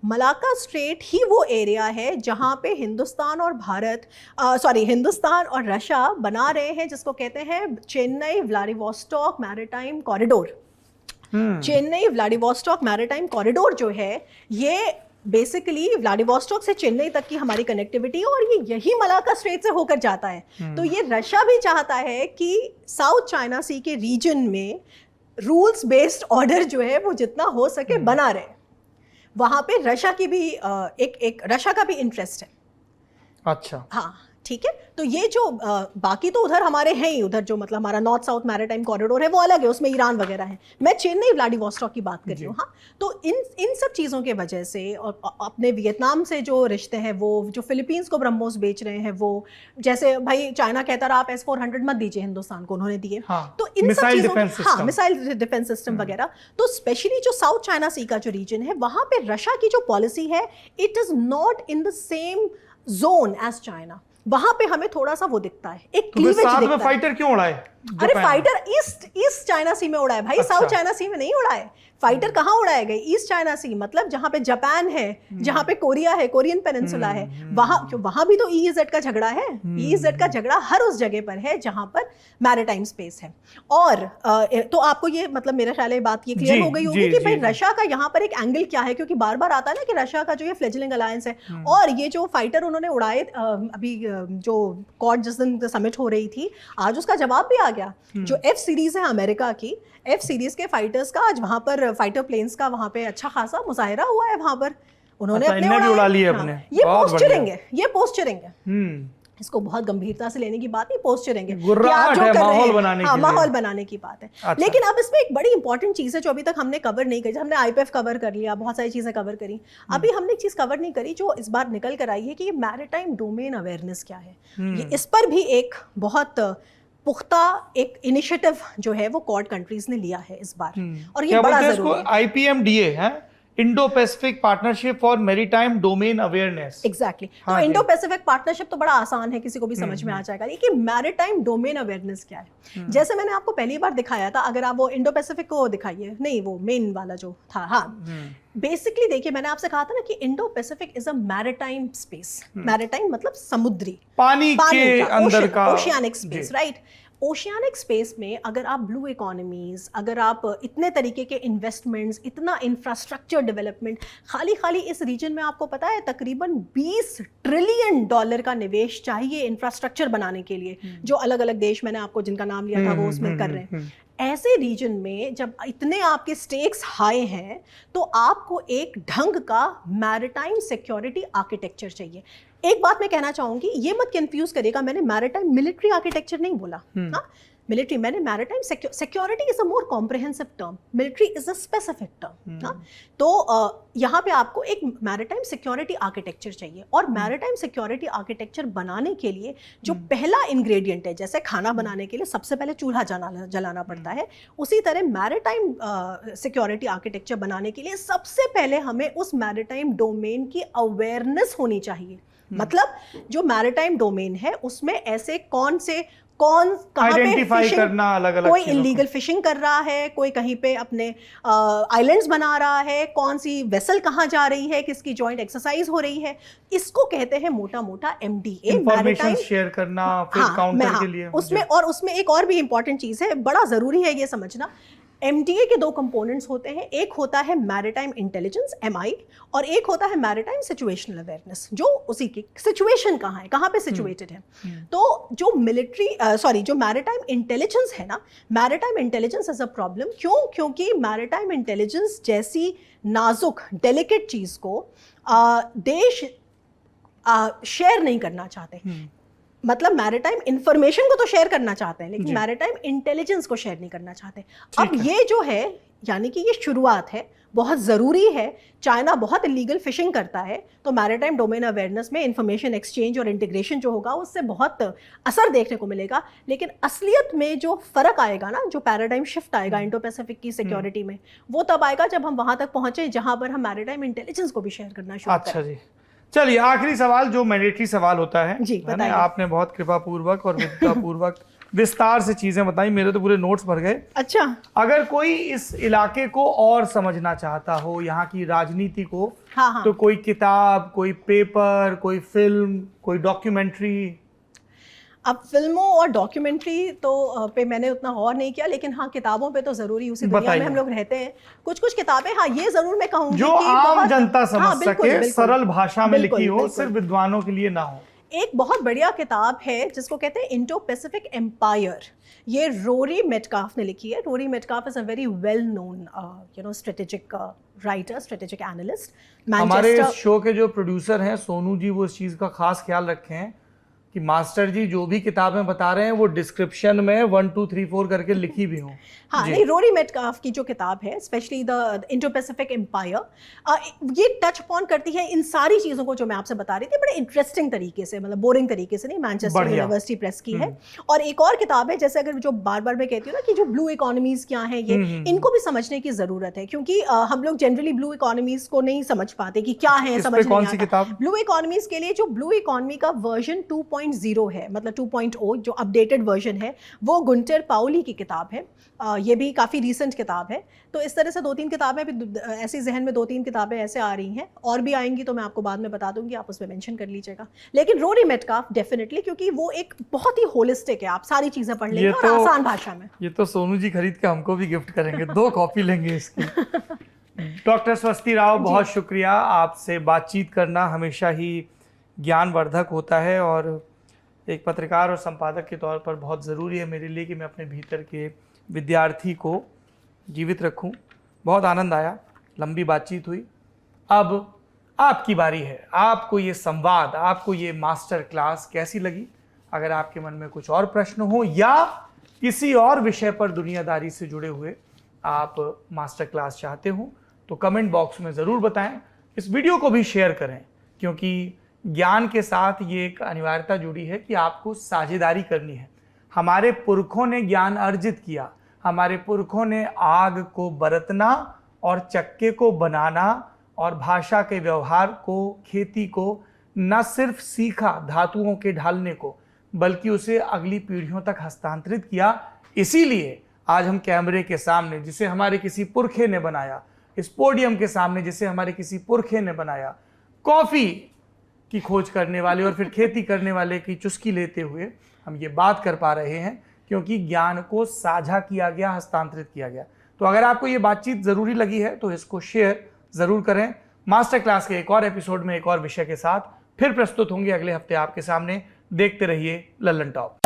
मलाक्का मलाक्का स्ट्रेट ही वो एरिया है जहाँ पे हिंदुस्तान और हिंदुस्तान और रशिया बना रहे हैं जिसको कहते हैं Chennai Vladivostok maritime corridor. Chennai Vladivostok maritime corridor जो है ये बेसिकली व्लादिवोस्टॉक से चेन्नई तक की हमारी कनेक्टिविटी और ये यही मलाक्का स्ट्रेट से होकर जाता है। तो ये रशिया भी चाहता है कि साउथ चाइना सी के रीजन में रूल्स बेस्ड ऑर्डर जो है वो जितना हो सके बना रहे। वहाँ पे रशिया की भी एक रशिया का भी इंटरेस्ट है। अच्छा, हाँ ठीक है। तो ये जो बाकी तो उधर हमारे हैं ही, उधर जो मतलब हमारा नॉर्थ साउथ मैरीटाइम कॉरिडोर है वो अलग है, उसमें ईरान वगैरह है। मैं चेन्नई व्लादिवोस्टॉक की बात कर रही हूँ। हाँ, तो इन सब चीज़ों के वजह से और अपने वियतनाम से जो रिश्ते हैं वो, जो फिलीपींस को ब्रह्मोस बेच रहे हैं वो, जैसे भाई चाइना कहता रहा आप S-400 मत दीजिए हिंदुस्तान को, उन्होंने दिए। हाँ, तो इन सब चीज़ों, हाँ मिसाइल डिफेंस सिस्टम वगैरह। तो स्पेशली जो साउथ चाइना सी का जो रीजन है वहाँ पे रशिया की जो पॉलिसी है it is not in the same zone as China. वहां पे हमें थोड़ा सा वो दिखता है, एक क्लीवेज दिखता है। फाइटर क्यों उड़ाए? अरे फाइटर ईस्ट चाइना सी में उड़ा है भाई। अच्छा। साउथ चाइना सी में नहीं उड़ा है। फाइटर कहाँ उड़ाए गए? ईस्ट चाइना सी, मतलब जहाँ पे जापान है, जहाँ पे कोरिया है, कोरियन पेनिनसुला है, वहां भी तो EEZ का झगड़ा है। EEZ का झगड़ा हर उस जगह पर है जहाँ पर मैरीटाइम स्पेस है। और तो आपको ये मतलब मेरा ख्याल है बात ये क्लियर हो गई होगी कि भाई रशिया का यहाँ पर एक एंगल क्या है, क्योंकि बार बार आता है ना कि रशिया का जो ये फ्लेजिलिंग अलायंस है और ये जो फाइटर उन्होंने उड़ाए अभी जो क्वाड जिस दिन समिट हो रही थी, आज उसका जवाब भी आ गया। जो F सीरीज है अमेरिका की, F सीरीज के फाइटर्स का आज वहां पर फाइटर प्लेन्स का वहां पे अच्छा खासा मुजाहिरा हुआ है। वहां पर उन्होंने अपने उड़ा लिए अपने। ये पोस्चरिंग है। इसको बहुत गंभीरता से लेने की बात नहीं, पोस्चरिंग है, माहौल बनाने की बात है। अच्छा। लेकिन अब इसमें एक बड़ी इंपॉर्टेंट चीज है जो अभी तक हमने कवर नहीं करी। हमने IPEF कवर कर लिया, बहुत सारी चीजें कवर करी, अभी हमने एक चीज कवर नहीं करी जो इस बार निकल कर आई है कि मैरीटाइम डोमेन अवेयरनेस क्या है। ये इस पर भी एक बहुत पुख्ता एक इनिशिएटिव जो है वो क्वाड कंट्रीज ने लिया है इस बार, और ये बड़ा जरूरी है। IPMDA है, Indo Pacific partnership for maritime domain awareness. Exactly. तो इंडो पैसिफिक पार्टनरशिप तो बड़ा आसान है, किसी को भी समझ में आ जाएगा। लेकिन मैरीटाइम डोमेन अवेयरनेस क्या है? जैसे मैंने आपको पहली बार दिखाया था, अगर आप वो इंडो पैसिफिक को दिखाइए, नहीं वो मेन वाला जो था, हाँ बेसिकली देखिए मैंने आपसे कहा था ना कि Indo Pacific is a maritime space. Maritime मतलब समुद्री, पानी के अंदर का oceanic space, right. Oceanic space में अगर आप ब्लू इकोनॉमीज, अगर आप इतने तरीके के इन्वेस्टमेंट्स, इतना इंफ्रास्ट्रक्चर डेवलपमेंट, खाली इस रीजन में आपको पता है तकरीबन $20 ट्रिलियन का निवेश चाहिए इंफ्रास्ट्रक्चर बनाने के लिए, जो अलग अलग देश मैंने आपको जिनका नाम लिया था वो उसमें कर रहे हैं। ऐसे रीजन में जब इतने आपके स्टेक्स हाई हैं तो आपको एक ढंग का मैरीटाइम सिक्योरिटी आर्किटेक्चर चाहिए। एक बात मैं कहना चाहूंगी, ये मत कंफ्यूज करिएगा, मैंने मैरीटाइम मिलिट्री आर्किटेक्चर नहीं बोला। हाँ मिलिट्री, मैंने maritime security is a more comprehensive term, military is a specific term. तो यहाँ पे आपको एक मैरीटाइम सिक्योरिटी आर्किटेक्चर चाहिए, और मैरीटाइम सिक्योरिटी आर्किटेक्चर बनाने के लिए जो पहला इंग्रेडिएंट है, जैसे खाना बनाने के लिए सबसे पहले चूल्हा जलाना पड़ता है, उसी तरह मैरीटाइम सिक्योरिटी आर्किटेक्चर बनाने के लिए सबसे पहले हमें उस मैरीटाइम डोमेन की अवेयरनेस होनी चाहिए। मतलब जो मैरीटाइम डोमेन है उसमें ऐसे कौन कहाँ पे फिशिंग करना, अलग-अलग कोई इलीगल फिशिंग कर रहा है, कोई कहीं पे अपने आइलैंड्स बना रहा है, कौन सी वेसल कहाँ जा रही है, किसकी जॉइंट एक्सरसाइज हो रही है, इसको कहते हैं मोटा MDA, मैरीटाइम शेयर करना, फिर काउंटर के लिए उसमें एक और भी इंपॉर्टेंट चीज है, बड़ा जरूरी है ये समझना। MDA के 2 कंपोनेंट्स होते हैं, एक होता है मैरीटाइम इंटेलिजेंस MI, और एक होता है मैरीटाइम सिचुएशनल अवेयरनेस, जो उसी की सिचुएशन कहाँ है, कहाँ पे सिचुएटेड है। तो जो जो मैरीटाइम इंटेलिजेंस है ना, maritime intelligence is a problem. क्योंकि मैरीटाइम इंटेलिजेंस जैसी नाजुक डेलिकेट चीज को देश शेयर नहीं करना चाहते। मतलब मैरीटाइम इंफॉर्मेशन को तो शेयर करना चाहते हैं, लेकिन मैरीटाइम इंटेलिजेंस को शेयर नहीं करना चाहते। अब ये जो है, यानी कि ये शुरुआत है, बहुत ज़रूरी है। चाइना बहुत इलीगल फिशिंग करता है, तो मैरीटाइम डोमेन अवेयरनेस में इंफॉर्मेशन एक्सचेंज और इंटीग्रेशन जो होगा उससे बहुत असर देखने को मिलेगा। लेकिन असलियत में जो फ़र्क आएगा ना, जो पैराडाइम शिफ्ट आएगा इंडो पैसिफिक की सिक्योरिटी में, वो तब आएगा जब हम वहाँ तक पहुँचे जहाँ पर हम मैरीटाइम इंटेलिजेंस को भी शेयर करना शुरू करें। अच्छा जी, चलिए आखिरी सवाल जो मैंडेटरी सवाल होता है, जी, है ना? बताइए। आपने बहुत कृपापूर्वक और विद्वतापूर्वक विस्तार से चीजें बताई, मेरे तो पूरे नोट्स भर गए। अच्छा। अगर कोई इस इलाके को और समझना चाहता हो, यहाँ की राजनीति को, हाँ। तो कोई किताब, कोई पेपर, कोई फिल्म, कोई डॉक्यूमेंट्री? अब फिल्मों और डॉक्यूमेंट्री तो पे मैंने उतना गौर नहीं किया, लेकिन हाँ किताबों पे तो जरूर ही, उसी दुनिया में बताइए। हम लोग रहते हैं। कुछ कुछ किताबें हाँ ये जरूर मैं कहूंगी जो कि आम बहुत- जनता समझ हाँ, बिल्कुल, सके, बिल्कुल। सरल भाषा में बिल्कुल, लिखी हो, बिल्कुल। सिर्फ विद्वानों के लिए ना हो। एक बहुत बढ़िया किताब है जिसको कहते हैं इंडो पैसिफिक एम्पायर। ये रोरी मेटकाफ ने लिखी है। Rory Metcalfe is a very well known strategic writer, strategic analyst. हमारे इस शो के जो प्रोड्यूसर हैं सोनू जी, वो इस चीज का खास ख्याल रखे हैं कि मास्टर जी जो भी किताबें बता रहे हैं वो डिस्क्रिप्शन में 1 2 3 4 करके लिखी भी हों। हाँ, नहीं, रोरी मेटकाफ की जो किताब है, specially the Indo Pacific Empire, ये टच अपॉन करती है इन सारी चीज़ों को जो मैं आपसे बता रही थी, बड़े इंटरेस्टिंग तरीके से, मतलब बोरिंग तरीके से नहीं। मैनचेस्टर बढ़िया। यूनिवर्सिटी प्रेस की है। और एक और किताब है, जैसे अगर जो बार बार मैं कहती हूँ ना कि जो ब्लू इकोनॉमीज क्या है, ये इनको भी समझने की जरूरत है, क्योंकि हम लोग जनरली ब्लू इकोनॉमीज को नहीं समझ पाते कि क्या है, इस समझ पे कौन नहीं सी आता। किताब? ब्लू इकोनॉमीज के लिए जो ब्लू इकोनॉमी का वर्जन 2.0 है, मतलब 2.0 जो अपडेटेड वर्जन है, वो गुंटर पाउली की किताब है। ये भी काफ़ी रीसेंट किताब है। तो इस तरह से 2-3 किताबें भी ऐसी जहन में 2-3 किताबें ऐसे आ रही हैं, और भी आएंगी तो मैं आपको बाद में बता दूंगी, आप उसमें मेंशन कर लीजिएगा। लेकिन रोरी मेटकाफ डेफिनेटली, क्योंकि वो एक बहुत ही होलिस्टिक है, आप सारी चीज़ें पढ़ लेंगे और आसान भाषा में। ये तो सोनू जी खरीद के हमको भी गिफ्ट करेंगे, 2 कॉपी लेंगे इसकी। डॉक्टर स्वस्ति राव, बहुत शुक्रिया। आपसे बातचीत करना हमेशा ही ज्ञानवर्धक होता है, और एक पत्रकार और संपादक के तौर पर बहुत ज़रूरी है मेरे लिए कि मैं अपने भीतर के विद्यार्थी को जीवित रखूं। बहुत आनंद आया, लंबी बातचीत हुई। अब आपकी बारी है। आपको ये संवाद, आपको ये मास्टर क्लास कैसी लगी? अगर आपके मन में कुछ और प्रश्न हो या किसी और विषय पर दुनियादारी से जुड़े हुए आप मास्टर क्लास चाहते हो, तो कमेंट बॉक्स में ज़रूर बताएं। इस वीडियो को भी शेयर करें, क्योंकि ज्ञान के साथ ये एक अनिवार्यता जुड़ी है कि आपको साझेदारी करनी है। हमारे पुरखों ने ज्ञान अर्जित किया, हमारे पुरखों ने आग को बरतना और चक्के को बनाना और भाषा के व्यवहार को, खेती को न सिर्फ सीखा धातुओं के ढालने को, बल्कि उसे अगली पीढ़ियों तक हस्तांतरित किया। इसीलिए आज हम कैमरे के सामने, जिसे हमारे किसी पुरखे ने बनाया, इस पोडियम के सामने, जिसे हमारे किसी पुरखे ने बनाया, कॉफ़ी की खोज करने वाले और फिर खेती करने वाले की चुस्की लेते हुए हम ये बात कर पा रहे हैं, क्योंकि ज्ञान को साझा किया गया, हस्तांतरित किया गया। तो अगर आपको ये बातचीत ज़रूरी लगी है तो इसको शेयर ज़रूर करें। मास्टर क्लास के एक और एपिसोड में एक और विषय के साथ फिर प्रस्तुत होंगे अगले हफ्ते आपके सामने। देखते रहिए लल्लन टॉप।